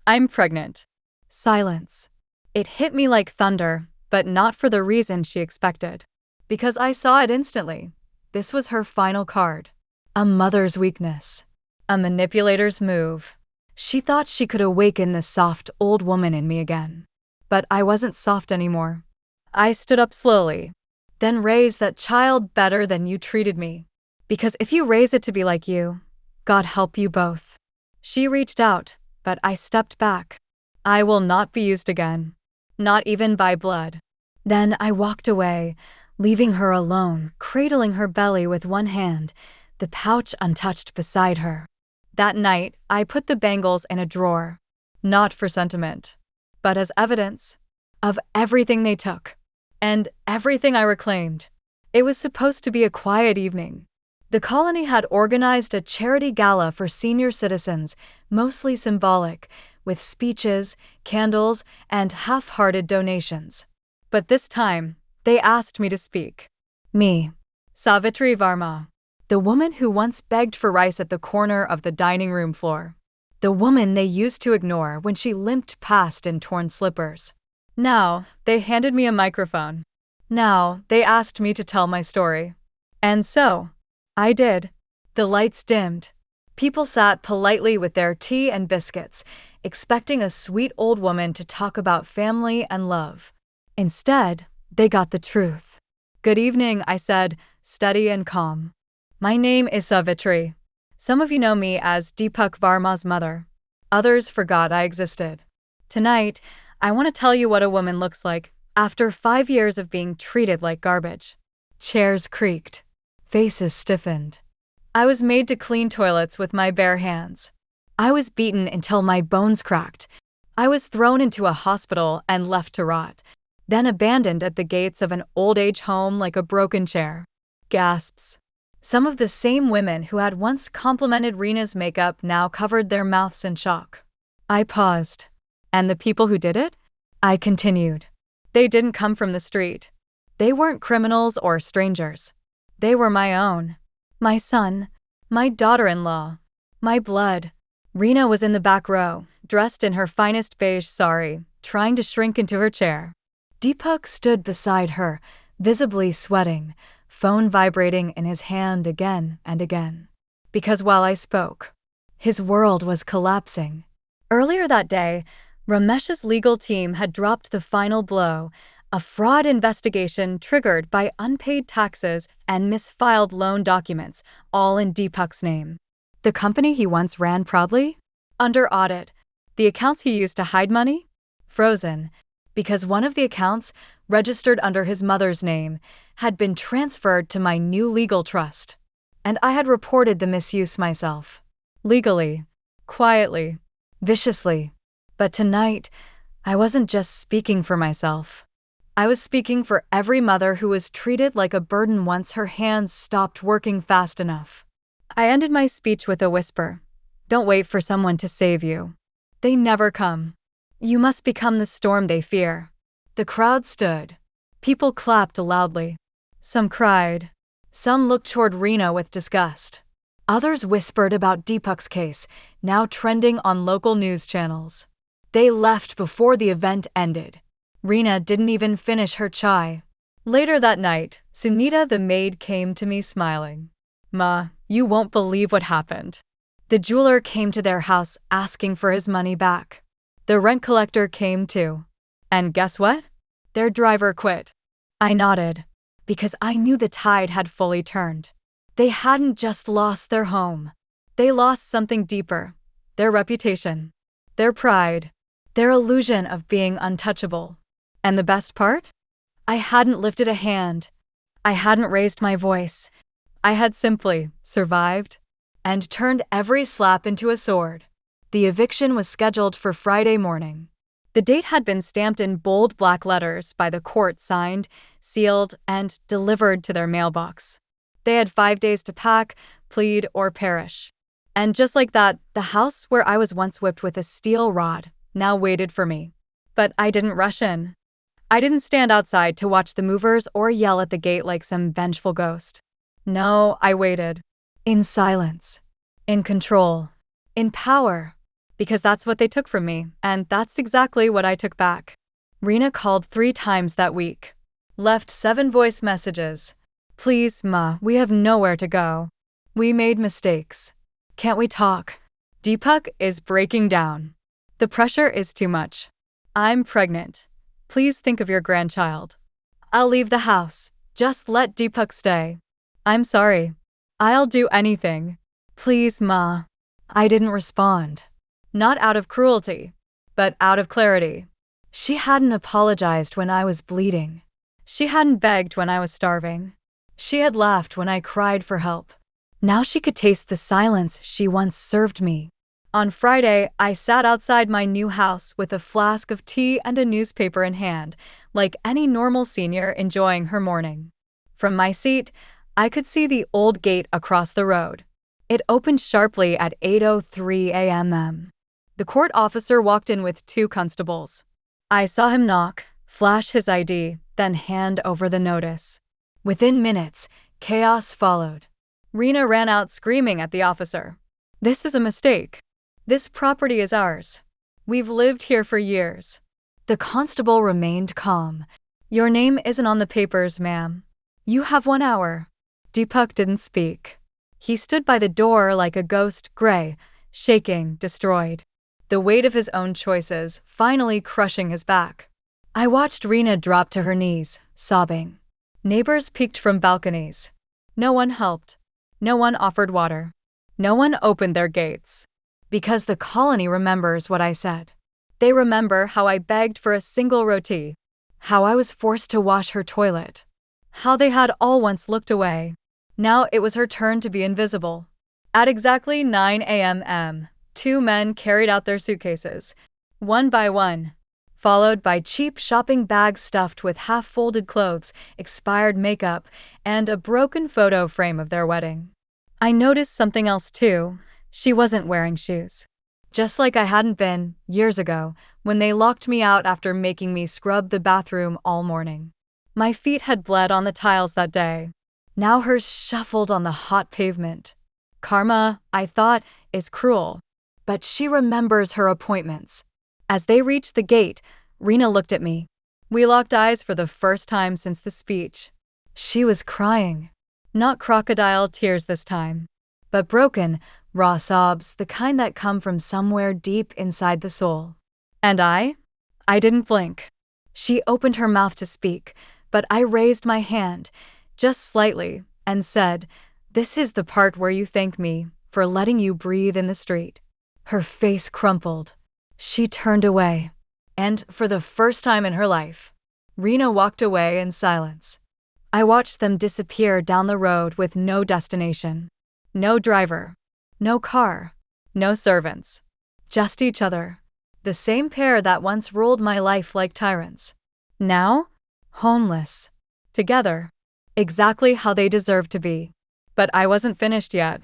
I'm pregnant. Silence. It hit me like thunder, but not for the reason she expected. Because I saw it instantly. This was her final card. A mother's weakness. A manipulator's move. She thought she could awaken the soft old woman in me again. But I wasn't soft anymore. I stood up slowly. Then raise that child better than you treated me. Because if you raise it to be like you, God help you both. She reached out, but I stepped back. I will not be used again. Not even by Bled. Then I walked away, leaving her alone, cradling her belly with one hand, the pouch untouched beside her. That night, I put the bangles in a drawer. Not for sentiment, but as evidence of everything they took. And everything I reclaimed. It was supposed to be a quiet evening. The colony had organized a charity gala for senior citizens, mostly symbolic, with speeches, candles, and half-hearted donations. But this time, they asked me to speak. Me, Savitri Varma, the woman who once begged for rice at the corner of the dining room floor. The woman they used to ignore when she limped past in torn slippers. Now, they handed me a microphone. Now, they asked me to tell my story. And so, I did. The lights dimmed. People sat politely with their tea and biscuits, expecting a sweet old woman to talk about family and love. Instead, they got the truth. Good evening, I said, steady and calm. My name is Savitri. Some of you know me as Deepak Varma's mother. Others forgot I existed. Tonight, I want to tell you what a woman looks like after 5 years of being treated like garbage. Chairs creaked. Faces stiffened. I was made to clean toilets with my bare hands. I was beaten until my bones cracked. I was thrown into a hospital and left to rot, then abandoned at the gates of an old-age home like a broken chair. Gasps. Some of the same women who had once complimented Rina's makeup now covered their mouths in shock. I paused. And the people who did it? I continued. They didn't come from the street. They weren't criminals or strangers. They were my own. My son. My daughter-in-law. My blood. Rina was in the back row, dressed in her finest beige sari, trying to shrink into her chair. Deepak stood beside her, visibly sweating, phone vibrating in his hand again and again. Because while I spoke, his world was collapsing. Earlier that day, Ramesh's legal team had dropped the final blow, a fraud investigation triggered by unpaid taxes and misfiled loan documents, all in Deepak's name. The company he once ran proudly? Under audit. The accounts he used to hide money? Frozen, because one of the accounts, registered under his mother's name, had been transferred to my new legal trust. And I had reported the misuse myself. Legally. Quietly. Viciously. But tonight, I wasn't just speaking for myself. I was speaking for every mother who was treated like a burden once her hands stopped working fast enough. I ended my speech with a whisper. Don't wait for someone to save you. They never come. You must become the storm they fear. The crowd stood. People clapped loudly. Some cried. Some looked toward Rina with disgust. Others whispered about Deepak's case, now trending on local news channels. They left before the event ended. Rina didn't even finish her chai. Later that night, Sunita the maid came to me smiling. Ma, you won't believe what happened. The jeweler came to their house asking for his money back. The rent collector came too. And guess what? Their driver quit. I nodded, because I knew the tide had fully turned. They hadn't just lost their home. They lost something deeper. Their reputation. Their pride. Their illusion of being untouchable. And the best part? I hadn't lifted a hand. I hadn't raised my voice. I had simply survived and turned every slap into a sword. The eviction was scheduled for Friday morning. The date had been stamped in bold black letters by the court, signed, sealed, and delivered to their mailbox. They had 5 days to pack, plead, or perish. And just like that, the house where I was once whipped with a steel rod now waited for me. But I didn't rush in. I didn't stand outside to watch the movers or yell at the gate like some vengeful ghost. No, I waited. In silence. In control. In power. Because that's what they took from me, and that's exactly what I took back. Rina called 3 times that week. Left 7 voice messages. Please, Ma, we have nowhere to go. We made mistakes. Can't we talk? Deepak is breaking down. The pressure is too much. I'm pregnant. Please think of your grandchild. I'll leave the house. Just let Deepak stay. I'm sorry. I'll do anything. Please, Ma. I didn't respond. Not out of cruelty, but out of clarity. She hadn't apologized when I was bleeding. She hadn't begged when I was starving. She had laughed when I cried for help. Now she could taste the silence she once served me. On Friday, I sat outside my new house with a flask of tea and a newspaper in hand, like any normal senior enjoying her morning. From my seat, I could see the old gate across the road. It opened sharply at 8:03 a.m. The court officer walked in with 2 constables. I saw him knock, flash his ID, then hand over the notice. Within minutes, chaos followed. Rina ran out screaming at the officer. This is a mistake. This property is ours. We've lived here for years. The constable remained calm. Your name isn't on the papers, ma'am. You have 1 hour. Deepak didn't speak. He stood by the door like a ghost, gray, shaking, destroyed. The weight of his own choices finally crushing his back. I watched Rina drop to her knees, sobbing. Neighbors peeked from balconies. No one helped. No one offered water. No one opened their gates. Because the colony remembers what I said. They remember how I begged for a single roti. How I was forced to wash her toilet. How they had all once looked away. Now it was her turn to be invisible. At exactly 9 a.m., 2 men carried out their suitcases, one by one, followed by cheap shopping bags stuffed with half-folded clothes, expired makeup, and a broken photo frame of their wedding. I noticed something else too. She wasn't wearing shoes. Just like I hadn't been, years ago, when they locked me out after making me scrub the bathroom all morning. My feet had bled on the tiles that day. Now hers shuffled on the hot pavement. Karma, I thought, is cruel. But she remembers her appointments. As they reached the gate, Rina looked at me. We locked eyes for the first time since the speech. She was crying. Not crocodile tears this time, but broken, raw sobs, the kind that come from somewhere deep inside the soul. And I didn't blink. She opened her mouth to speak, but I raised my hand, just slightly, and said, "This is the part where you thank me for letting you breathe in the street." Her face crumpled. She turned away. And for the first time in her life, Rina walked away in silence. I watched them disappear down the road with no destination. No driver. No car. No servants. Just each other. The same pair that once ruled my life like tyrants. Now, homeless. Together. Exactly how they deserved to be. But I wasn't finished yet.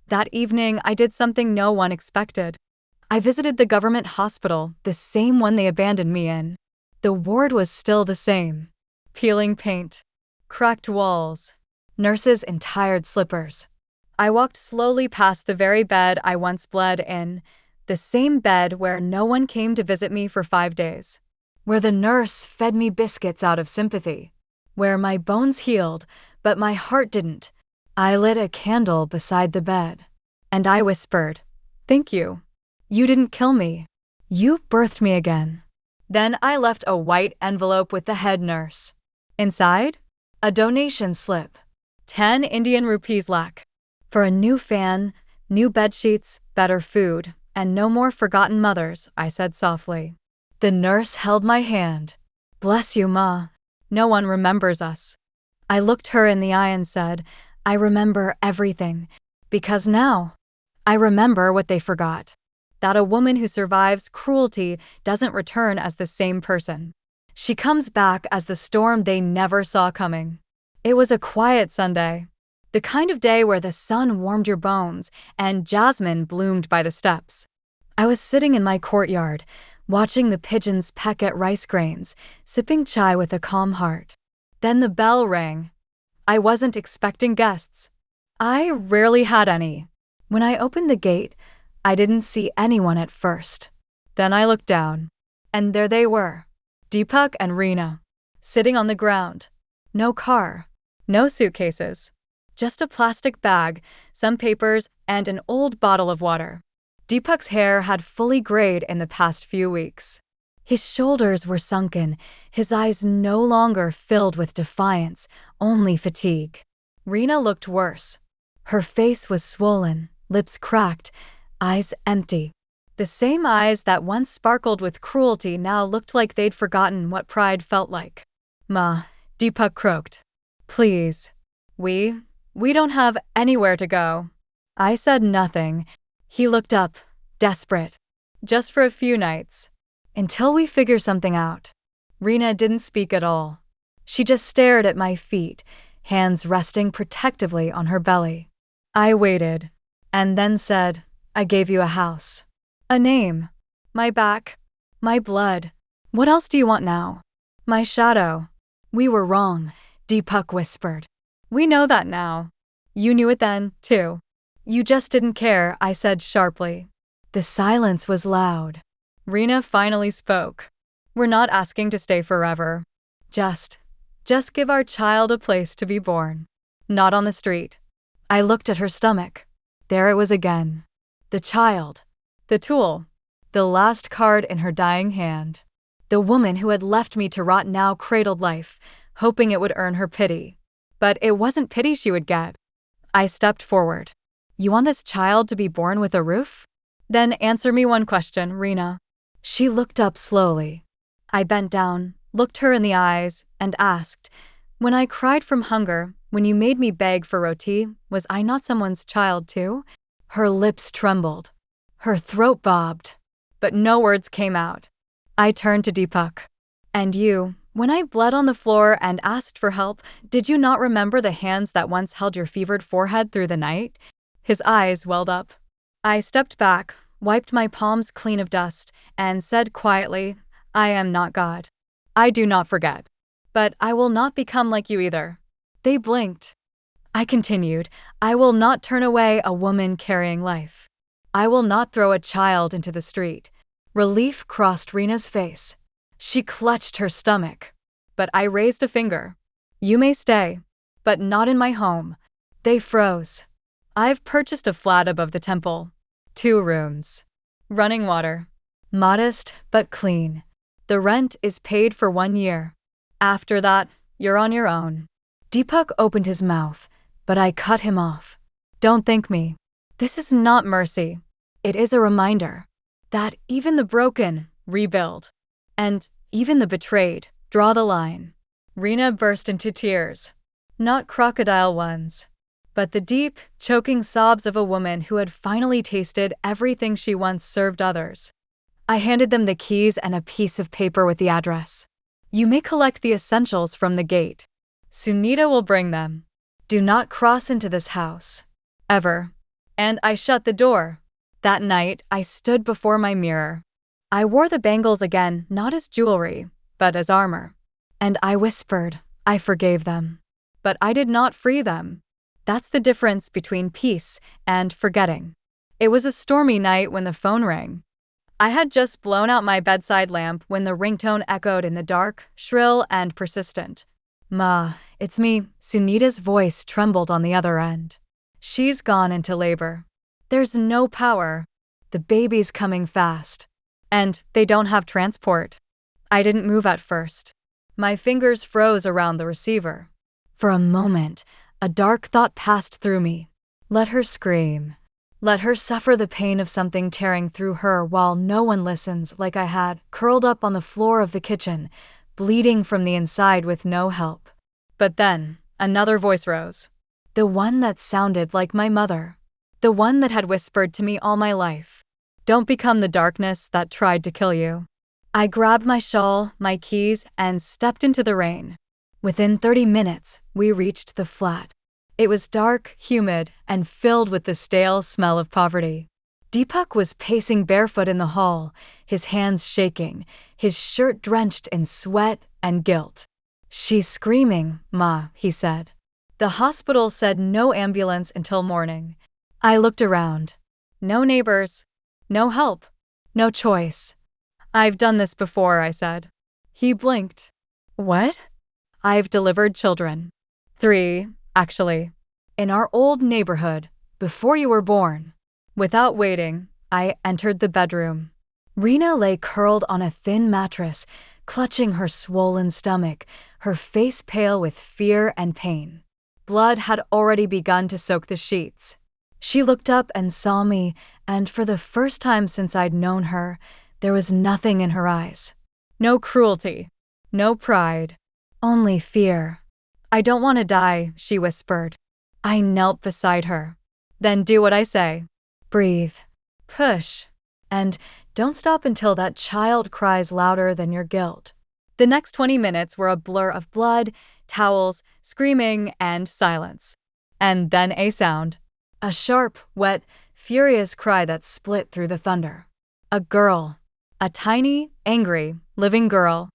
That evening, I did something no one expected. I visited the government hospital, the same one they abandoned me in. The ward was still the same. Peeling paint. Cracked walls. Nurses in tired slippers. I walked slowly past the very bed I once bled in, the same bed where no one came to visit me for 5 days. Where the nurse fed me biscuits out of sympathy. Where my bones healed, but my heart didn't. I lit a candle beside the bed. And I whispered, "Thank you. You didn't kill me. You birthed me again." Then I left a white envelope with the head nurse. Inside, a donation slip. 10 Indian rupees lakh. For a new fan, new bedsheets, better food, and no more forgotten mothers, I said softly. The nurse held my hand. "Bless you, Ma. No one remembers us." I looked her in the eye and said, "I remember everything, because now I remember what they forgot. That a woman who survives cruelty doesn't return as the same person. She comes back as the storm they never saw coming." It was a quiet Sunday. The kind of day where the sun warmed your bones and jasmine bloomed by the steps. I was sitting in my courtyard, watching the pigeons peck at rice grains, sipping chai with a calm heart. Then the bell rang. I wasn't expecting guests. I rarely had any. When I opened the gate, I didn't see anyone at first. Then I looked down. And there they were. Deepak and Rina, sitting on the ground. No car. No suitcases. Just a plastic bag, some papers, and an old bottle of water. Deepak's hair had fully grayed in the past few weeks. His shoulders were sunken, his eyes no longer filled with defiance, only fatigue. Rina looked worse. Her face was swollen, lips cracked, eyes empty. The same eyes that once sparkled with cruelty now looked like they'd forgotten what pride felt like. "Ma," Deepak croaked. "Please. We don't have anywhere to go." I said nothing. He looked up, desperate. "Just for a few nights. Until we figure something out." Rina didn't speak at all. She just stared at my feet, hands resting protectively on her belly. I waited, and then said, "I gave you a house. A name. My back. My blood. What else do you want now?" "My shadow." "We were wrong," Deepak whispered. "We know that now. You knew it then, too." "You just didn't care," I said sharply. The silence was loud. Rina finally spoke. "We're not asking to stay forever. Just give our child a place to be born. Not on the street." I looked at her stomach. There it was again. The child. The tool. The last card in her dying hand. The woman who had left me to rot now cradled life, hoping it would earn her pity. But it wasn't pity she would get. I stepped forward. "You want this child to be born with a roof? Then answer me one question, Rina." She looked up slowly. I bent down, looked her in the eyes, and asked, "When I cried from hunger, when you made me beg for roti, was I not someone's child too?" Her lips trembled. Her throat bobbed. But no words came out. I turned to Deepak. "And you, when I bled on the floor and asked for help, did you not remember the hands that once held your fevered forehead through the night?" His eyes welled up. I stepped back, wiped my palms clean of dust, and said quietly, "I am not God. I do not forget. But I will not become like you either." They blinked. I continued, "I will not turn away a woman carrying life. I will not throw a child into the street." Relief crossed Rina's face. She clutched her stomach. But I raised a finger. "You may stay, but not in my home." They froze. "I've purchased a flat above the temple. 2 rooms. Running water. Modest but clean. The rent is paid for 1 year. After that, you're on your own." Deepak opened his mouth, but I cut him off. "Don't thank me. This is not mercy. It is a reminder that even the broken rebuild, and even the betrayed draw the line." Rina burst into tears. Not crocodile ones, but the deep, choking sobs of a woman who had finally tasted everything she once served others. I handed them the keys and a piece of paper with the address. "You may collect the essentials from the gate. Sunita will bring them. Do not cross into this house. Ever." And I shut the door. That night, I stood before my mirror. I wore the bangles again, not as jewelry, but as armor. And I whispered, I forgave them. But I did not free them. That's the difference between peace and forgetting. It was a stormy night when the phone rang. I had just blown out my bedside lamp when the ringtone echoed in the dark, shrill and persistent. "Ma, it's me." Sunita's voice trembled on the other end. "She's gone into labor. There's no power. The baby's coming fast. And they don't have transport." I didn't move at first. My fingers froze around the receiver. For a moment, a dark thought passed through me. Let her scream. Let her suffer the pain of something tearing through her while no one listens, like I had, curled up on the floor of the kitchen, bleeding from the inside with no help. But then, another voice rose. The one that sounded like my mother. The one that had whispered to me all my life. "Don't become the darkness that tried to kill you." I grabbed my shawl, my keys, and stepped into the rain. Within 30 minutes, we reached the flat. It was dark, humid, and filled with the stale smell of poverty. Deepak was pacing barefoot in the hall, his hands shaking, his shirt drenched in sweat and guilt. "She's screaming, Ma," he said. The hospital said no ambulance until morning. I looked around. No neighbors. No help. No choice. "I've done this before," I said. He blinked. What? I've delivered children. 3, actually. In our old neighborhood, before you were born. Without waiting, I entered the bedroom. Rina lay curled on a thin mattress, clutching her swollen stomach, her face pale with fear and pain. Blood had already begun to soak the sheets. She looked up and saw me, and for the first time since I'd known her, there was nothing in her eyes. No cruelty. No pride. Only fear. I don't want to die, she whispered. I knelt beside her. Then do what I say. Breathe. Push. And don't stop until that child cries louder than your guilt. The next 20 minutes were a blur of blood, towels, screaming, and silence. And then a sound. A sharp, wet, furious cry that split through the thunder. A girl. A tiny, angry, living girl.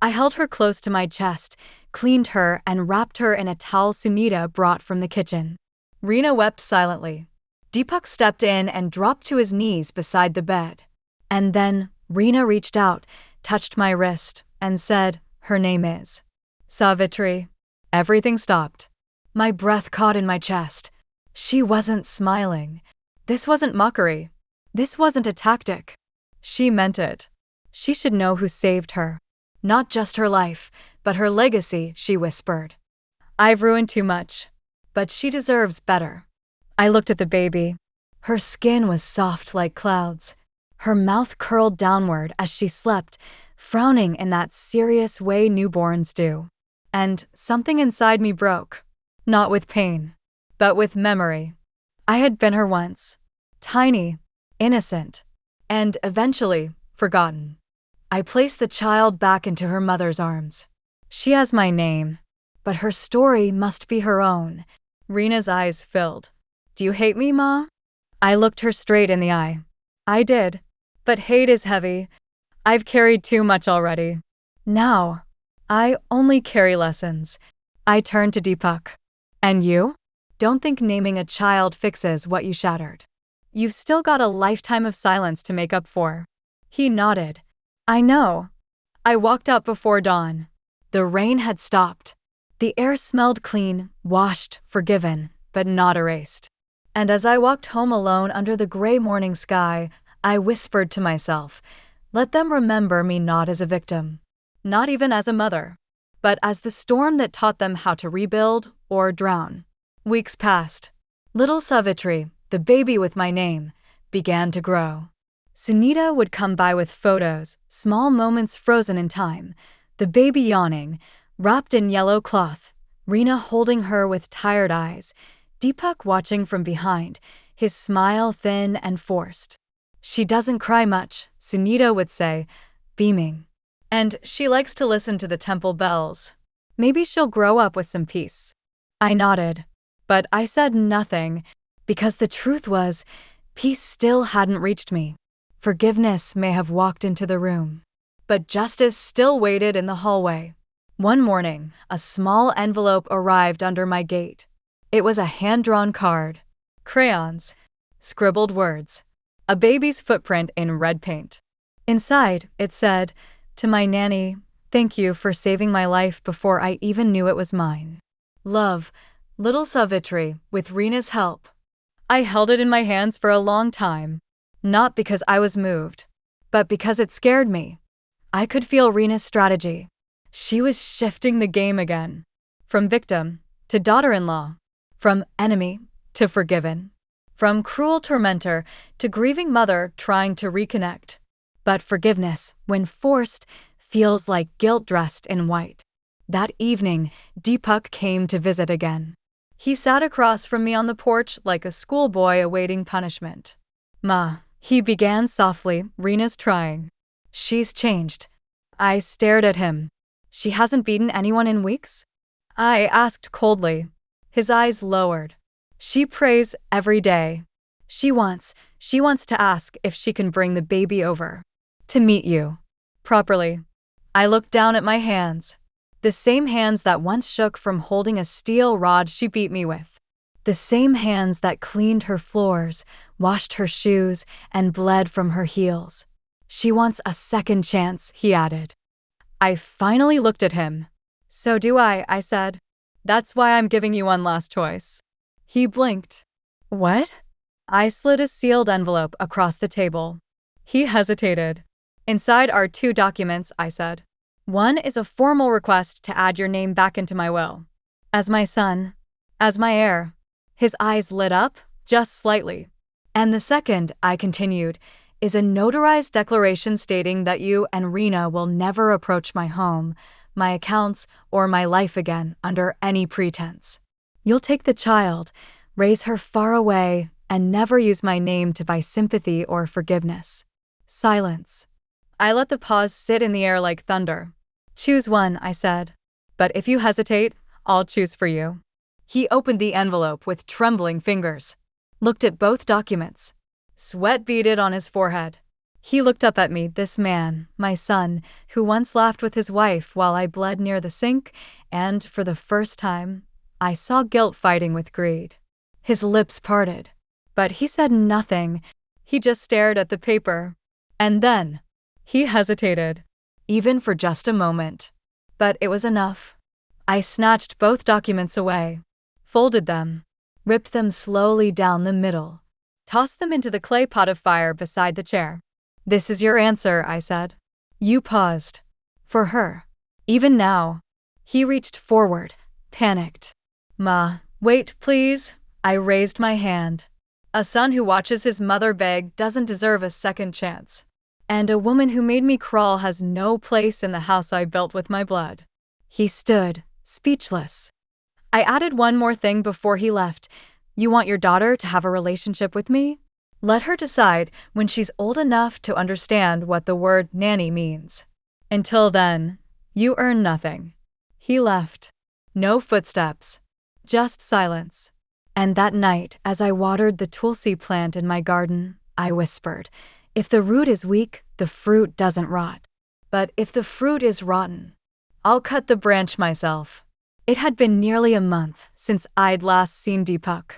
I held her close to my chest, cleaned her, and wrapped her in a towel Sunita brought from the kitchen. Rina wept silently. Deepak stepped in and dropped to his knees beside the bed. And then Rina reached out, touched my wrist, and said, her name is Savitri. Everything stopped. My breath caught in my chest. She wasn't smiling. This wasn't mockery. This wasn't a tactic. She meant it. She should know who saved her. Not just her life, but her legacy, she whispered. I've ruined too much, but she deserves better. I looked at the baby. Her skin was soft like clouds. Her mouth curled downward as she slept, frowning in that serious way newborns do. And something inside me broke. Not with pain, but with memory. I had been her once. Tiny, innocent, and eventually forgotten. I placed the child back into her mother's arms. She has my name, but her story must be her own. Rina's eyes filled. Do you hate me, Ma? I looked her straight in the eye. I did. But hate is heavy. I've carried too much already. Now, I only carry lessons. I turned to Deepak. And you? Don't think naming a child fixes what you shattered. You've still got a lifetime of silence to make up for. He nodded. I know. I walked out before dawn. The rain had stopped. The air smelled clean, washed, forgiven, but not erased. And as I walked home alone under the gray morning sky, I whispered to myself, let them remember me not as a victim, not even as a mother, but as the storm that taught them how to rebuild or drown. Weeks passed. Little Savitri, the baby with my name, began to grow. Sunita would come by with photos, small moments frozen in time, the baby yawning, wrapped in yellow cloth, Rina holding her with tired eyes, Deepak watching from behind, his smile thin and forced. She doesn't cry much, Sunita would say, beaming. And she likes to listen to the temple bells. Maybe she'll grow up with some peace. I nodded, but I said nothing, because the truth was, peace still hadn't reached me. Forgiveness may have walked into the room, but justice still waited in the hallway. One morning, a small envelope arrived under my gate. It was a hand-drawn card, crayons, scribbled words, a baby's footprint in red paint. Inside, it said, to my nanny, thank you for saving my life before I even knew it was mine. Love, little Savitri, with Rina's help. I held it in my hands for a long time, not because I was moved, but because it scared me. I could feel Rina's strategy. She was shifting the game again, from victim to daughter-in-law, from enemy to forgiven, from cruel tormentor to grieving mother trying to reconnect. But forgiveness, when forced, feels like guilt dressed in white. That evening, Deepak came to visit again. He sat across from me on the porch like a schoolboy awaiting punishment. Ma, he began softly, Rina's trying. She's changed. I stared at him. She hasn't beaten anyone in weeks? I asked coldly. His eyes lowered. She prays every day. She wants to ask if she can bring the baby over. To meet you. Properly. I looked down at my hands. The same hands that once shook from holding a steel rod she beat me with. The same hands that cleaned her floors, washed her shoes, and bled from her heels. She wants a second chance, he added. I finally looked at him. So do I said. That's why I'm giving you one last choice. He blinked. What? I slid a sealed envelope across the table. He hesitated. Inside are 2 documents, I said. One is a formal request to add your name back into my will. As my son. As my heir. His eyes lit up, just slightly. And the second, I continued, is a notarized declaration stating that you and Rina will never approach my home, my accounts, or my life again under any pretense. You'll take the child, raise her far away, and never use my name to buy sympathy or forgiveness. Silence. I let the pause sit in the air like thunder. Choose one, I said. But if you hesitate, I'll choose for you. He opened the envelope with trembling fingers, looked at both documents. Sweat beaded on his forehead. He looked up at me, this man, my son, who once laughed with his wife while I bled near the sink, and, for the first time, I saw guilt fighting with greed. His lips parted. But he said nothing. He just stared at the paper. And then, he hesitated, even for just a moment. But it was enough. I snatched both documents away, folded them, ripped them slowly down the middle, tossed them into the clay pot of fire beside the chair. This is your answer, I said. You paused. For her. Even now. He reached forward, panicked. Ma, wait, please. I raised my hand. A son who watches his mother beg doesn't deserve a second chance. And a woman who made me crawl has no place in the house I built with my blood. He stood, speechless. I added one more thing before he left. You want your daughter to have a relationship with me? Let her decide when she's old enough to understand what the word nanny means. Until then, you earn nothing. He left. No footsteps. Just silence. And that night, as I watered the tulsi plant in my garden, I whispered, if the root is weak, the fruit doesn't rot. But if the fruit is rotten, I'll cut the branch myself. It had been nearly a month since I'd last seen Deepak.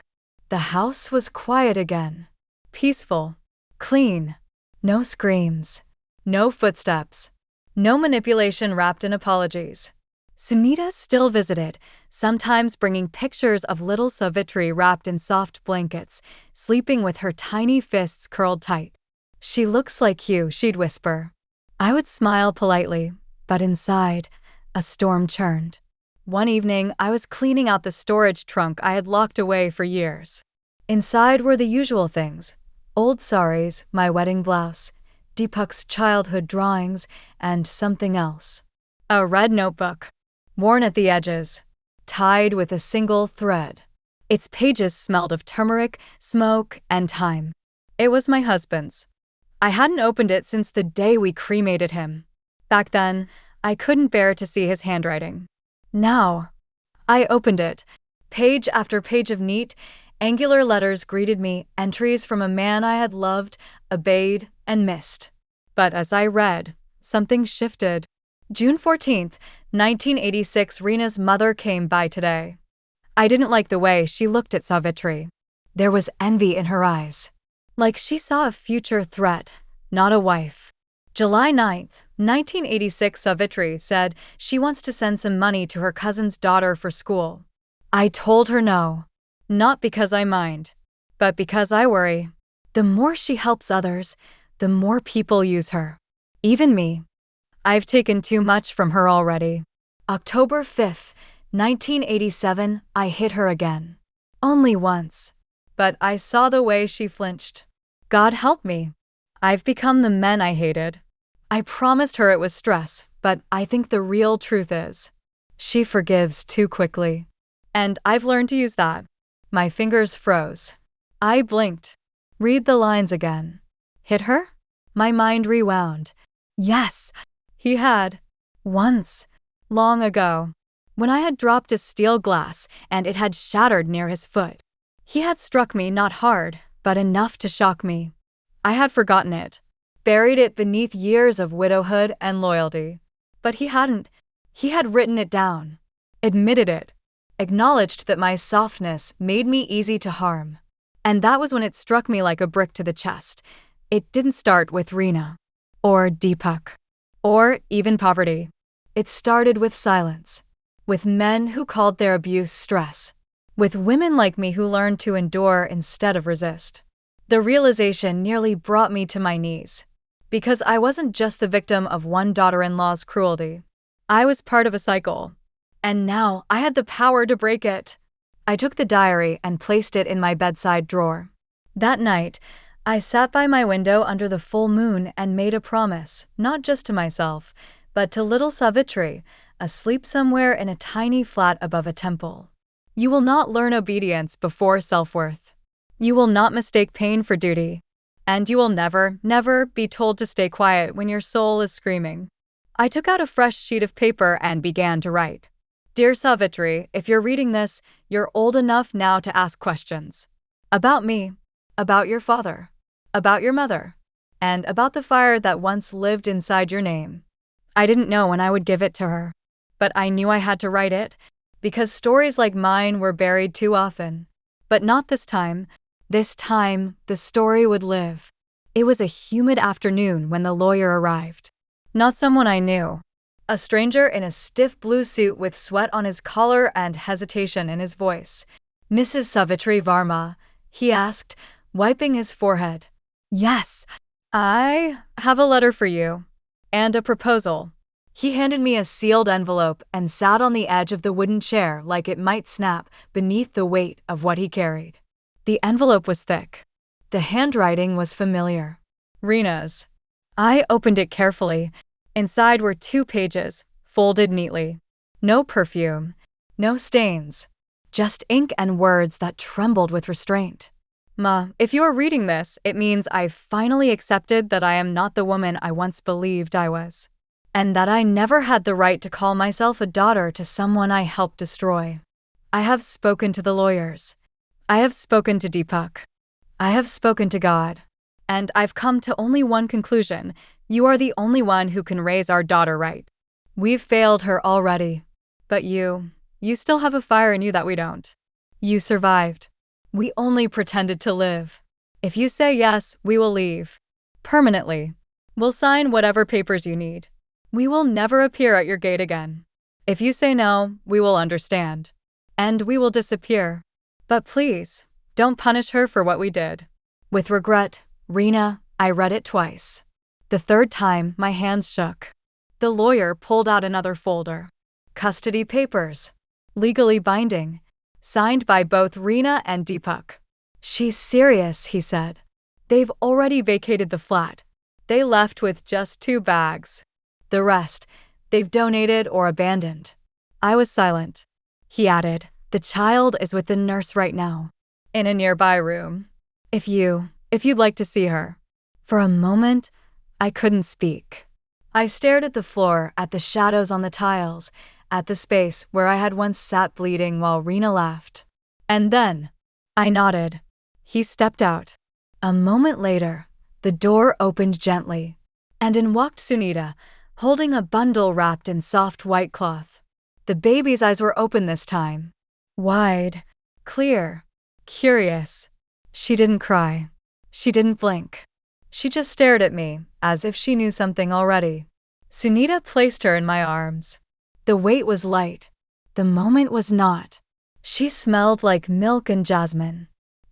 The house was quiet again. Peaceful. Clean. No screams. No footsteps. No manipulation wrapped in apologies. Sunita still visited, sometimes bringing pictures of little Savitri wrapped in soft blankets, sleeping with her tiny fists curled tight. She looks like you, she'd whisper. I would smile politely, but inside, a storm churned. One evening, I was cleaning out the storage trunk I had locked away for years. Inside were the usual things: old saris, my wedding blouse, Deepak's childhood drawings, and something else. A red notebook, worn at the edges, tied with a single thread. Its pages smelled of turmeric, smoke, and time. It was my husband's. I hadn't opened it since the day we cremated him. Back then, I couldn't bear to see his handwriting. Now, I opened it. Page after page of neat, angular letters greeted me, entries from a man I had loved, obeyed, and missed. But as I read, something shifted. June 14th, 1986, Rina's mother came by today. I didn't like the way she looked at Savitri. There was envy in her eyes. Like she saw a future threat, not a wife. July 9th, 1986, Savitri said she wants to send some money to her cousin's daughter for school. I told her no. Not because I mind, but because I worry. The more she helps others, the more people use her. Even me. I've taken too much from her already. October 5th, 1987, I hit her again. Only once. But I saw the way she flinched. God help me. I've become the men I hated. I promised her it was stress, but I think the real truth is, she forgives too quickly. And I've learned to use that. My fingers froze. I blinked. Read the lines again. Hit her? My mind rewound. Yes, he had. Once. Long ago. When I had dropped a steel glass and it had shattered near his foot. He had struck me not hard, but enough to shock me. I had forgotten it. Buried it beneath years of widowhood and loyalty. But he hadn't. He had written it down. Admitted it. Acknowledged that my softness made me easy to harm. And that was when it struck me like a brick to the chest. It didn't start with Rina. Or Deepak. Or even poverty. It started with silence, with men who called their abuse stress, with women like me who learned to endure instead of resist. The realization nearly brought me to my knees, because I wasn't just the victim of one daughter-in-law's cruelty. I was part of a cycle, and now I had the power to break it. I took the diary and placed it in my bedside drawer. That night, I sat by my window under the full moon and made a promise, not just to myself, but to little Savitri, asleep somewhere in a tiny flat above a temple. You will not learn obedience before self-worth. You will not mistake pain for duty. And you will never, never be told to stay quiet when your soul is screaming. I took out a fresh sheet of paper and began to write. Dear Savitri, if you're reading this, you're old enough now to ask questions. About me, about your father, about your mother, and about the fire that once lived inside your name. I didn't know when I would give it to her, but I knew I had to write it, because stories like mine were buried too often. But not this time. This time, the story would live. It was a humid afternoon when the lawyer arrived. Not someone I knew. A stranger in a stiff blue suit with sweat on his collar and hesitation in his voice. Mrs. Savitri Varma, he asked, wiping his forehead. Yes, I have a letter for you. And a proposal. He handed me a sealed envelope and sat on the edge of the wooden chair like it might snap beneath the weight of what he carried. The envelope was thick. The handwriting was familiar. Rina's. I opened it carefully. Inside were 2 pages, folded neatly. No perfume, no stains, just ink and words that trembled with restraint. Ma, if you are reading this, it means I've finally accepted that I am not the woman I once believed I was, and that I never had the right to call myself a daughter to someone I helped destroy. I have spoken to the lawyers. I have spoken to Deepak. I have spoken to God. And I've come to only one conclusion. You are the only one who can raise our daughter right. We've failed her already. But you still have a fire in you that we don't. You survived. We only pretended to live. If you say yes, we will leave. Permanently. We'll sign whatever papers you need. We will never appear at your gate again. If you say no, we will understand. And we will disappear. But please, don't punish her for what we did. With regret, Rina, I read it twice. The third time, my hands shook. The lawyer pulled out another folder. Custody papers. Legally binding. Signed by both Rina and Deepak. She's serious, he said. They've already vacated the flat. They left with just 2 bags. The rest, they've donated or abandoned. I was silent. He added, the child is with the nurse right now, in a nearby room. If you'd like to see her. For a moment, I couldn't speak. I stared at the floor, at the shadows on the tiles, at the space where I had once sat bleeding while Rina laughed. And then, I nodded. He stepped out. A moment later, the door opened gently, and in walked Sunita, holding a bundle wrapped in soft white cloth. The baby's eyes were open this time. Wide, clear, curious. She didn't cry. She didn't blink. She just stared at me, as if she knew something already. Sunita placed her in my arms. The weight was light. The moment was not. She smelled like milk and jasmine.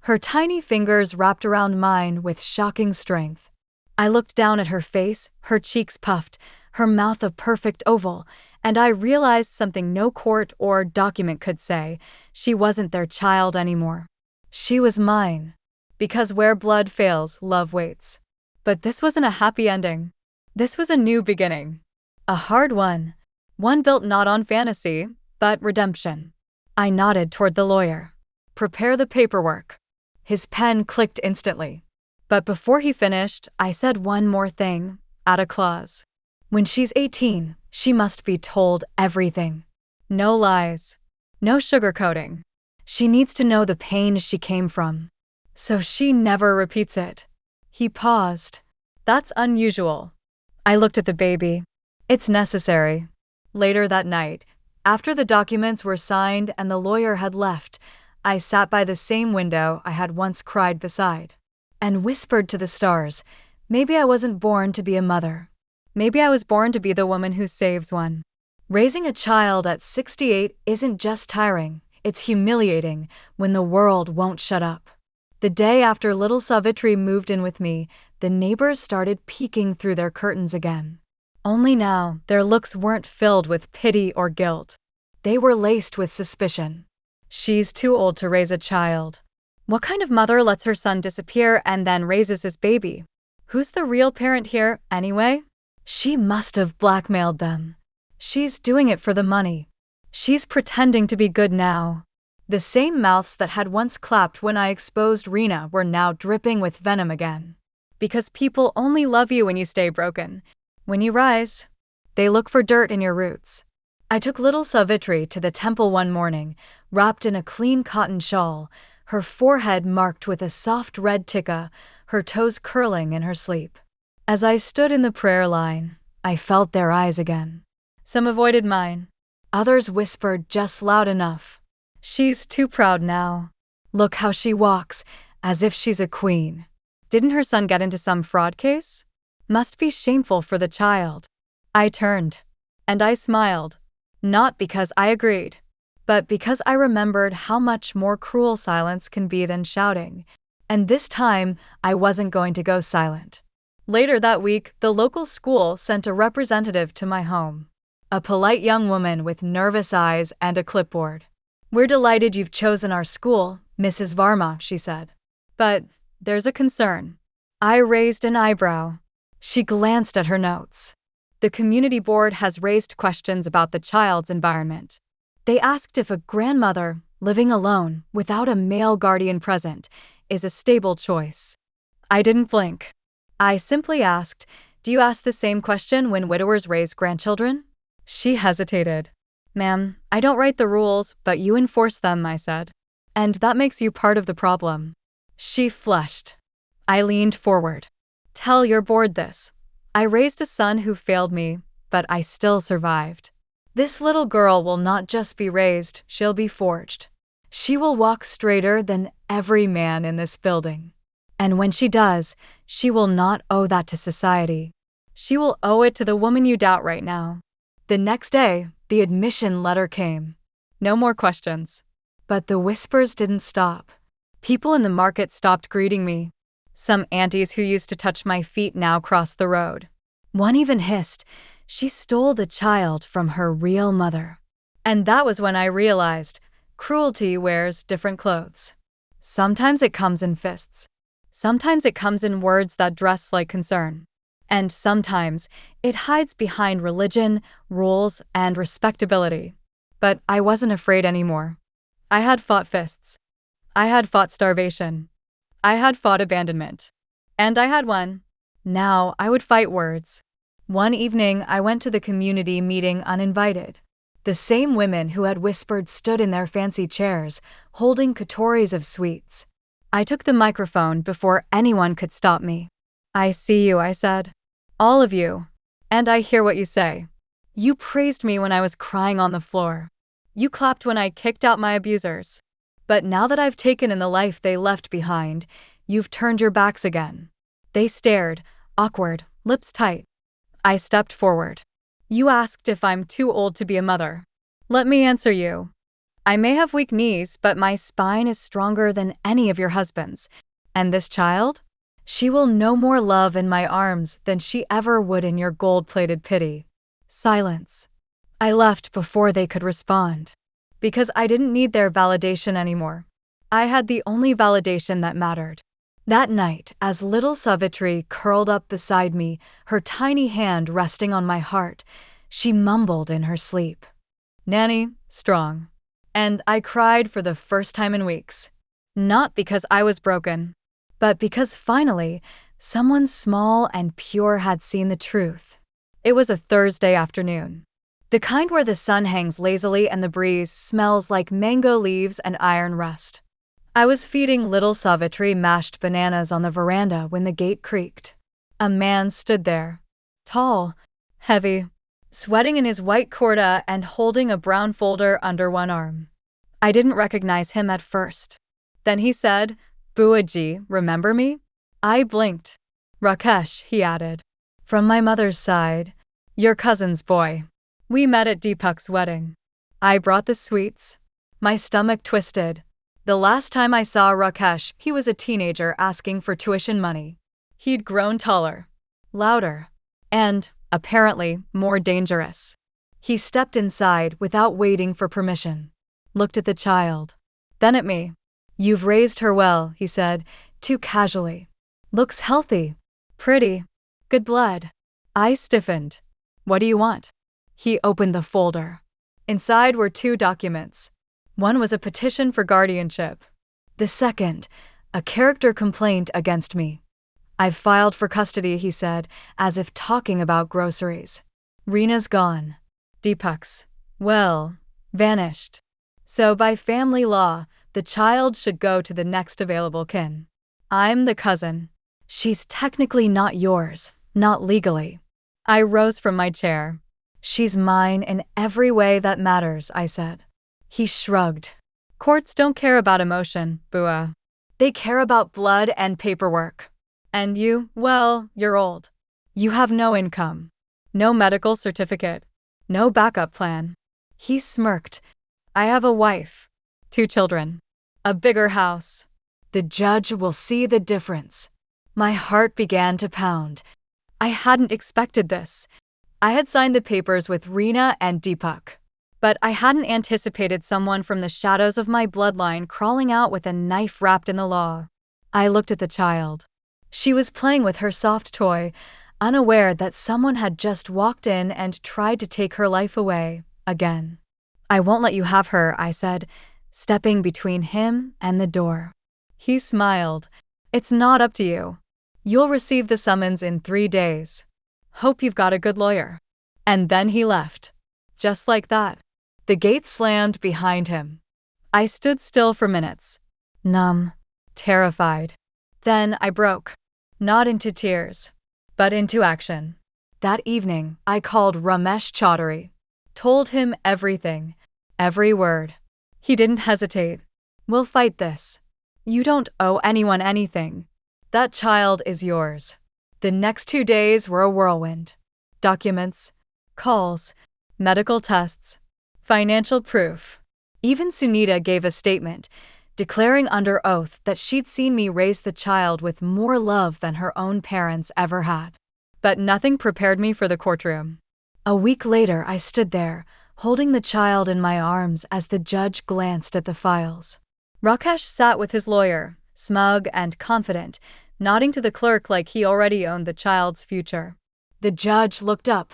Her tiny fingers wrapped around mine with shocking strength. I looked down at her face, her cheeks puffed, her mouth a perfect oval, and I realized something no court or document could say. She wasn't their child anymore. She was mine. Because where blood fails, love waits. But this wasn't a happy ending. This was a new beginning. A hard one. One built not on fantasy, but redemption. I nodded toward the lawyer. Prepare the paperwork. His pen clicked instantly. But before he finished, I said one more thing, add a clause. When she's 18, she must be told everything. No lies. No sugarcoating. She needs to know the pain she came from. So she never repeats it. He paused. That's unusual. I looked at the baby. It's necessary. Later that night, after the documents were signed and the lawyer had left, I sat by the same window I had once cried beside, and whispered to the stars, maybe I wasn't born to be a mother. Maybe I was born to be the woman who saves one. Raising a child at 68 isn't just tiring, it's humiliating when the world won't shut up. The day after little Savitri moved in with me, the neighbors started peeking through their curtains again. Only now, their looks weren't filled with pity or guilt. They were laced with suspicion. She's too old to raise a child. What kind of mother lets her son disappear and then raises his baby? Who's the real parent here, anyway? She must have blackmailed them. She's doing it for the money. She's pretending to be good now. The same mouths that had once clapped when I exposed Rina were now dripping with venom again. Because people only love you when you stay broken. When you rise, they look for dirt in your roots. I took little Savitri to the temple one morning, wrapped in a clean cotton shawl, her forehead marked with a soft red tikka, her toes curling in her sleep. As I stood in the prayer line, I felt their eyes again. Some avoided mine. Others whispered just loud enough. She's too proud now. Look how she walks, as if she's a queen. Didn't her son get into some fraud case? Must be shameful for the child. I turned, and I smiled, not because I agreed, but because I remembered how much more cruel silence can be than shouting, and this time I wasn't going to go silent. Later that week, the local school sent a representative to my home. A polite young woman with nervous eyes and a clipboard. "We're delighted you've chosen our school, Mrs. Varma," she said. "But there's a concern." I raised an eyebrow. She glanced at her notes. The community board has raised questions about the child's environment. They asked if a grandmother, living alone, without a male guardian present, is a stable choice. I didn't blink. I simply asked, "Do you ask the same question when widowers raise grandchildren?" She hesitated. "Ma'am, I don't write the rules, but you enforce them," I said. "And that makes you part of the problem." She flushed. I leaned forward. "Tell your board this. I raised a son who failed me, but I still survived. This little girl will not just be raised, she'll be forged. She will walk straighter than every man in this building. And when she does, she will not owe that to society. She will owe it to the woman you doubt right now." The next day, the admission letter came. No more questions. But the whispers didn't stop. People in the market stopped greeting me. Some aunties who used to touch my feet now crossed the road. One even hissed, "She stole the child from her real mother." And that was when I realized cruelty wears different clothes. Sometimes it comes in fists. Sometimes it comes in words that dress like concern. And sometimes it hides behind religion, rules, and respectability. But I wasn't afraid anymore. I had fought fists. I had fought starvation. I had fought abandonment. And I had won. Now I would fight words. One evening, I went to the community meeting uninvited. The same women who had whispered stood in their fancy chairs, holding katoris of sweets. I took the microphone before anyone could stop me. "I see you," I said. "All of you. And I hear what you say. You praised me when I was crying on the floor. You clapped when I kicked out my abusers. But now that I've taken in the life they left behind, you've turned your backs again." They stared, awkward, lips tight. I stepped forward. "You asked if I'm too old to be a mother. Let me answer you. I may have weak knees, but my spine is stronger than any of your husbands. And this child? She will no more love in my arms than she ever would in your gold-plated pity." Silence. I left before they could respond. Because I didn't need their validation anymore. I had the only validation that mattered. That night, as little Savitri curled up beside me, her tiny hand resting on my heart, she mumbled in her sleep, "Nanny, strong." And I cried for the first time in weeks. Not because I was broken, but because finally, someone small and pure had seen the truth. It was a Thursday afternoon. The kind where the sun hangs lazily and the breeze smells like mango leaves and iron rust. I was feeding little Savitri mashed bananas on the veranda when the gate creaked. A man stood there. Tall, heavy, sweating in his white kurta and holding a brown folder under one arm. I didn't recognize him at first. Then he said, "Buaji, remember me?" I blinked. "Rakesh," he added. "From my mother's side. Your cousin's boy." We met at Deepak's wedding. I brought the sweets. My stomach twisted. The last time I saw Rakesh, he was a teenager asking for tuition money. He'd grown taller, louder, and, apparently, more dangerous. He stepped inside without waiting for permission, looked at the child, then at me. "You've raised her well," he said, too casually. "Looks healthy. Pretty. Good blood." I stiffened. "What do you want?" He opened the folder. Inside were 2 documents. One was a petition for guardianship. The second, a character complaint against me. "I've filed for custody," he said, as if talking about groceries. "Rina's gone. Deepak's, well, vanished. So by family law, the child should go to the next available kin. I'm the cousin. She's technically not yours, not legally." I rose from my chair. "She's mine in every way that matters," I said. He shrugged. "Courts don't care about emotion, Bua. They care about blood and paperwork. And you, well, you're old. You have no income, no medical certificate, no backup plan." He smirked. "I have a wife, 2 children, a bigger house. The judge will see the difference." My heart began to pound. I hadn't expected this. I had signed the papers with Rina and Deepak, but I hadn't anticipated someone from the shadows of my bloodline crawling out with a knife wrapped in the law. I looked at the child. She was playing with her soft toy, unaware that someone had just walked in and tried to take her life away, again. "I won't let you have her," I said, stepping between him and the door. He smiled. "It's not up to you. You'll receive the summons in 3 days. Hope you've got a good lawyer." And then he left. Just like that. The gate slammed behind him. I stood still for minutes, numb, terrified. Then I broke. Not into tears, but into action. That evening, I called Ramesh Chaudhary. Told him everything, every word. He didn't hesitate. "We'll fight this. You don't owe anyone anything. That child is yours." The next 2 days were a whirlwind. Documents, calls, medical tests, financial proof. Even Sunita gave a statement, declaring under oath that she'd seen me raise the child with more love than her own parents ever had. But nothing prepared me for the courtroom. A week later, I stood there, holding the child in my arms as the judge glanced at the files. Rakesh sat with his lawyer, smug and confident, nodding to the clerk like he already owned the child's future. The judge looked up.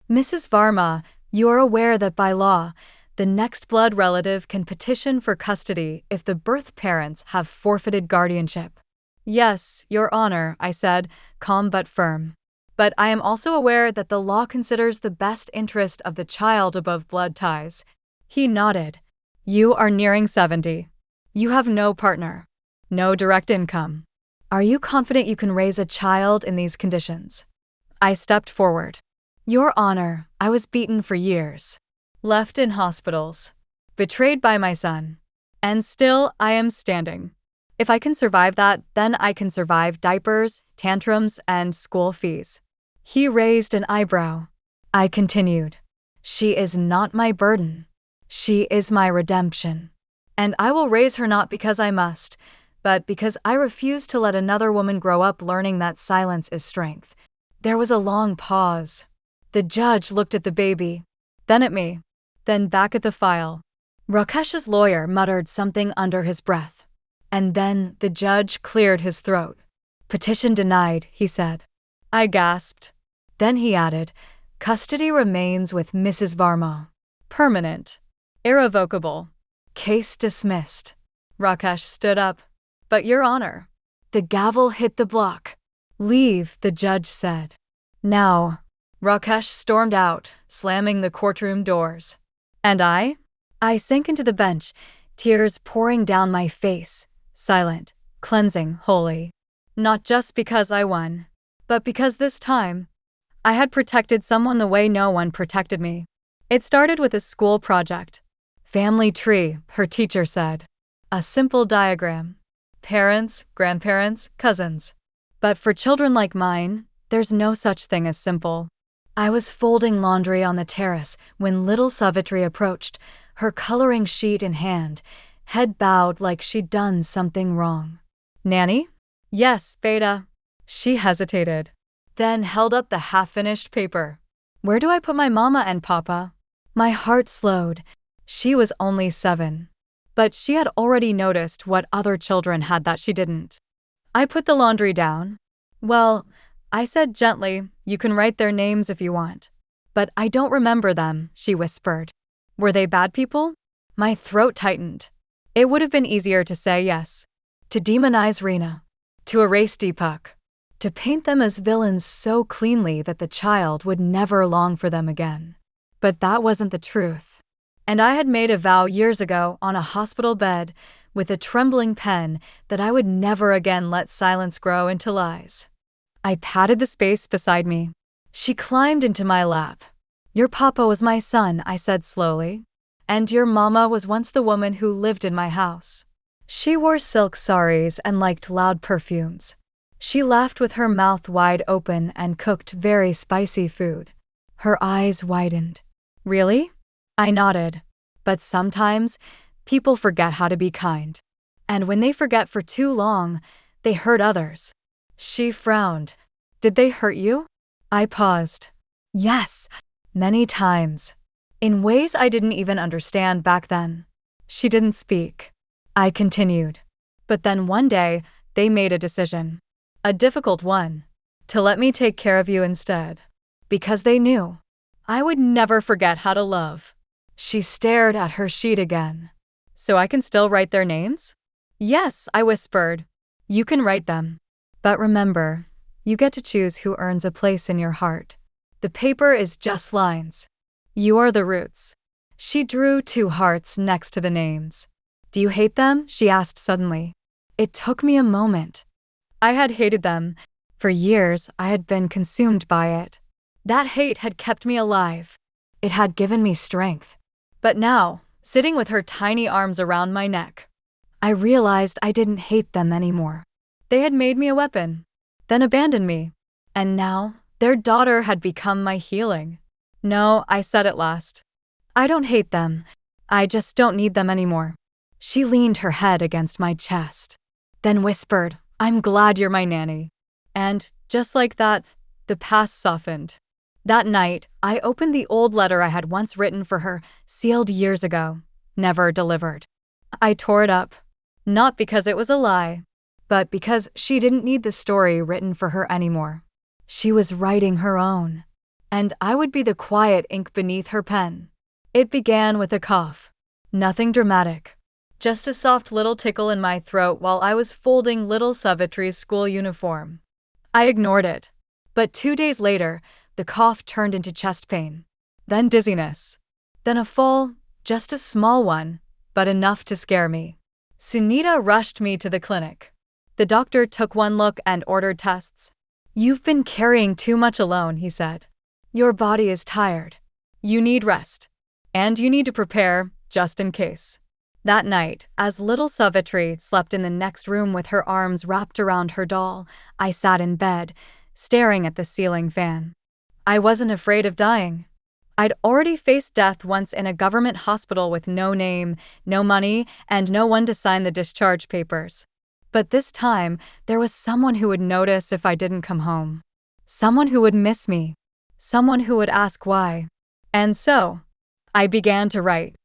"Mrs. Varma, you are aware that by law, the next blood relative can petition for custody if the birth parents have forfeited guardianship." "Yes, Your Honor," I said, calm but firm. "But I am also aware that the law considers the best interest of the child above blood ties." He nodded. "You are nearing 70. You have no partner, no direct income. Are you confident you can raise a child in these conditions?" I stepped forward. "Your Honor, I was beaten for years, left in hospitals, betrayed by my son, and still I am standing. If I can survive that, then I can survive diapers, tantrums, and school fees." He raised an eyebrow. I continued. "She is not my burden. She is my redemption. And I will raise her not because I must, but because I refuse to let another woman grow up learning that silence is strength." There was a long pause. The judge looked at the baby, then at me, then back at the file. Rakesh's lawyer muttered something under his breath, and then the judge cleared his throat. "Petition denied," he said. I gasped. Then he added, "Custody remains with Mrs. Varma. Permanent. Irrevocable. Case dismissed." Rakesh stood up. "But Your Honor." The gavel hit the block. "Leave," the judge said. "Now." Rakesh stormed out, slamming the courtroom doors. And I sank into the bench, tears pouring down my face, silent, cleansing, holy. Not just because I won, but because this time, I had protected someone the way no one protected me. It started with a school project. Family tree, her teacher said. A simple diagram. Parents, grandparents, cousins. But for children like mine, there's no such thing as simple. I was folding laundry on the terrace when little Savitri approached, her coloring sheet in hand, head bowed like she'd done something wrong. Nanny? Yes, Beta. She hesitated, then held up the half-finished paper. Where do I put my mama and papa? My heart slowed. She was only 7. But she had already noticed what other children had that she didn't. I put the laundry down. Well, I said gently, you can write their names if you want. But I don't remember them, she whispered. Were they bad people? My throat tightened. It would have been easier to say yes. To demonize Rina. To erase Deepak. To paint them as villains so cleanly that the child would never long for them again. But that wasn't the truth. And I had made a vow years ago on a hospital bed with a trembling pen that I would never again let silence grow into lies. I patted the space beside me. She climbed into my lap. Your papa was my son, I said slowly. And your mama was once the woman who lived in my house. She wore silk saris and liked loud perfumes. She laughed with her mouth wide open and cooked very spicy food. Her eyes widened. Really? I nodded. But sometimes, people forget how to be kind. And when they forget for too long, they hurt others. She frowned. Did they hurt you? I paused. Yes, many times. In ways I didn't even understand back then. She didn't speak. I continued. But then one day, they made a decision. A difficult one. To let me take care of you instead. Because they knew. I would never forget how to love. She stared at her sheet again. So I can still write their names? Yes, I whispered. You can write them. But remember, you get to choose who earns a place in your heart. The paper is just lines. You are the roots. She drew 2 hearts next to the names. Do you hate them? She asked suddenly. It took me a moment. I had hated them. For years, I had been consumed by it. That hate had kept me alive. It had given me strength. But now, sitting with her tiny arms around my neck, I realized I didn't hate them anymore. They had made me a weapon, then abandoned me. And now, their daughter had become my healing. No, I said at last. I don't hate them. I just don't need them anymore. She leaned her head against my chest, then whispered, I'm glad you're my nanny. And, just like that, the past softened. That night, I opened the old letter I had once written for her, sealed years ago, never delivered. I tore it up, not because it was a lie, but because she didn't need the story written for her anymore. She was writing her own, and I would be the quiet ink beneath her pen. It began with a cough. Nothing dramatic. Just a soft little tickle in my throat while I was folding little Savitri's school uniform. I ignored it. But 2 days later, the cough turned into chest pain. Then dizziness. Then a fall, just a small one, but enough to scare me. Sunita rushed me to the clinic. The doctor took one look and ordered tests. You've been carrying too much alone, he said. Your body is tired. You need rest. And you need to prepare, just in case. That night, as little Savitri slept in the next room with her arms wrapped around her doll, I sat in bed, staring at the ceiling fan. I wasn't afraid of dying. I'd already faced death once in a government hospital with no name, no money, and no one to sign the discharge papers. But this time, there was someone who would notice if I didn't come home. Someone who would miss me. Someone who would ask why. And so, I began to write.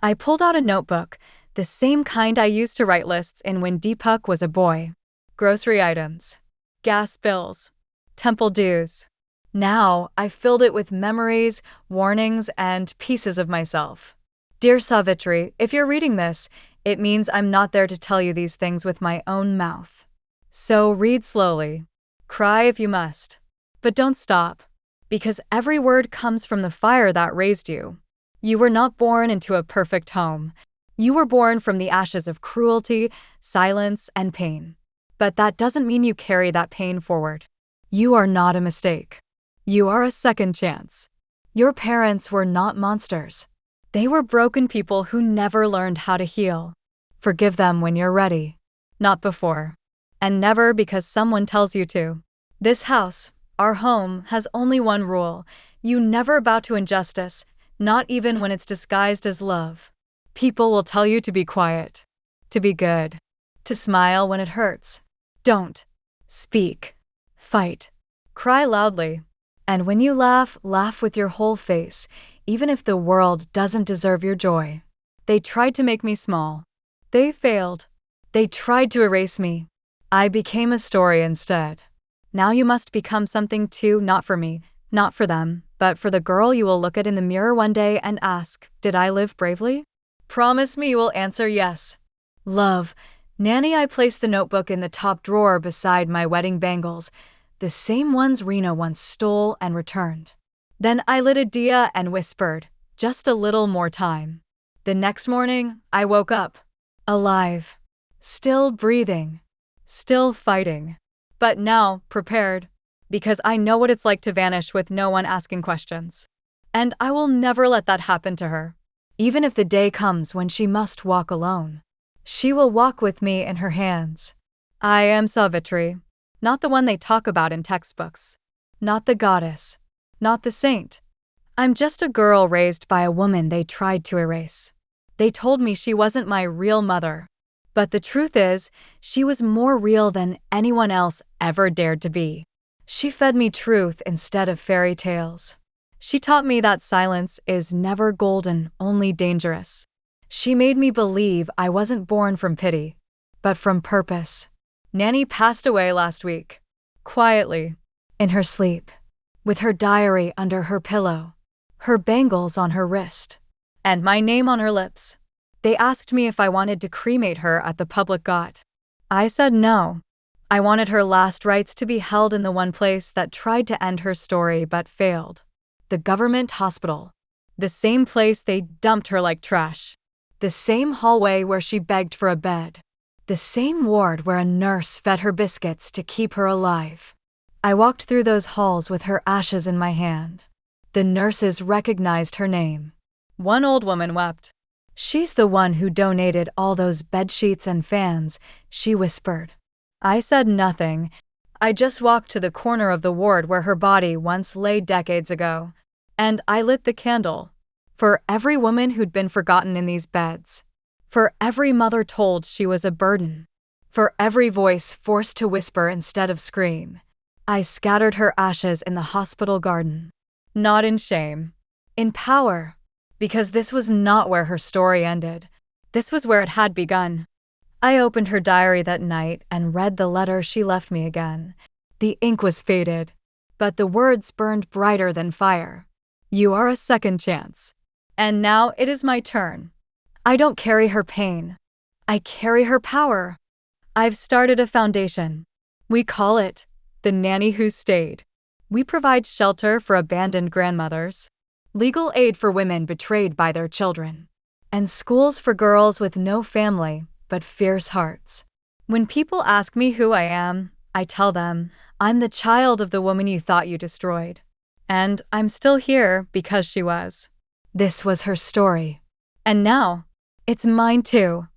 I pulled out a notebook, the same kind I used to write lists in when Deepak was a boy. Grocery items, gas bills, temple dues. Now, I filled it with memories, warnings, and pieces of myself. Dear Savitri, if you're reading this, it means I'm not there to tell you these things with my own mouth. So read slowly. Cry if you must. But don't stop. Because every word comes from the fire that raised you. You were not born into a perfect home. You were born from the ashes of cruelty, silence, and pain. But that doesn't mean you carry that pain forward. You are not a mistake. You are a second chance. Your parents were not monsters. They were broken people who never learned how to heal. Forgive them when you're ready, not before. And never because someone tells you to. This house, our home, has only one rule. You never bow to injustice, not even when it's disguised as love. People will tell you to be quiet, to be good, to smile when it hurts. Don't. Speak. Fight. Cry loudly. And when you laugh, laugh with your whole face, even if the world doesn't deserve your joy. They tried to make me small. They failed. They tried to erase me. I became a story instead. Now you must become something too, not for me, not for them, but for the girl you will look at in the mirror one day and ask, did I live bravely? Promise me you will answer yes. Love. Nanny, I placed the notebook in the top drawer beside my wedding bangles, the same ones Rina once stole and returned. Then I lit a dia and whispered, just a little more time. The next morning, I woke up. Alive. Still breathing. Still fighting. But now, prepared. Because I know what it's like to vanish with no one asking questions. And I will never let that happen to her. Even if the day comes when she must walk alone. She will walk with me in her hands. I am Savitri, not the one they talk about in textbooks. Not the goddess. Not the saint. I'm just a girl raised by a woman they tried to erase. They told me she wasn't my real mother. But the truth is, she was more real than anyone else ever dared to be. She fed me truth instead of fairy tales. She taught me that silence is never golden, only dangerous. She made me believe I wasn't born from pity, but from purpose. Nanny passed away last week. Quietly. In her sleep. With her diary under her pillow. Her bangles on her wrist. And my name on her lips. They asked me if I wanted to cremate her at the public got. I said no. I wanted her last rites to be held in the one place that tried to end her story but failed. The government hospital. The same place they dumped her like trash. The same hallway where she begged for a bed. The same ward where a nurse fed her biscuits to keep her alive. I walked through those halls with her ashes in my hand. The nurses recognized her name. One old woman wept. She's the one who donated all those bedsheets and fans, she whispered. I said nothing. I just walked to the corner of the ward where her body once lay decades ago. And I lit the candle. For every woman who'd been forgotten in these beds. For every mother told she was a burden. For every voice forced to whisper instead of scream. I scattered her ashes in the hospital garden. Not in shame. In power. Because this was not where her story ended. This was where it had begun. I opened her diary that night and read the letter she left me again. The ink was faded, but the words burned brighter than fire. You are a second chance. And now it is my turn. I don't carry her pain. I carry her power. I've started a foundation. We call it the Nanny Who Stayed. We provide shelter for abandoned grandmothers, legal aid for women betrayed by their children, and schools for girls with no family but fierce hearts. When people ask me who I am, I tell them, I'm the child of the woman you thought you destroyed. And I'm still here because she was. This was her story. And now, it's mine too.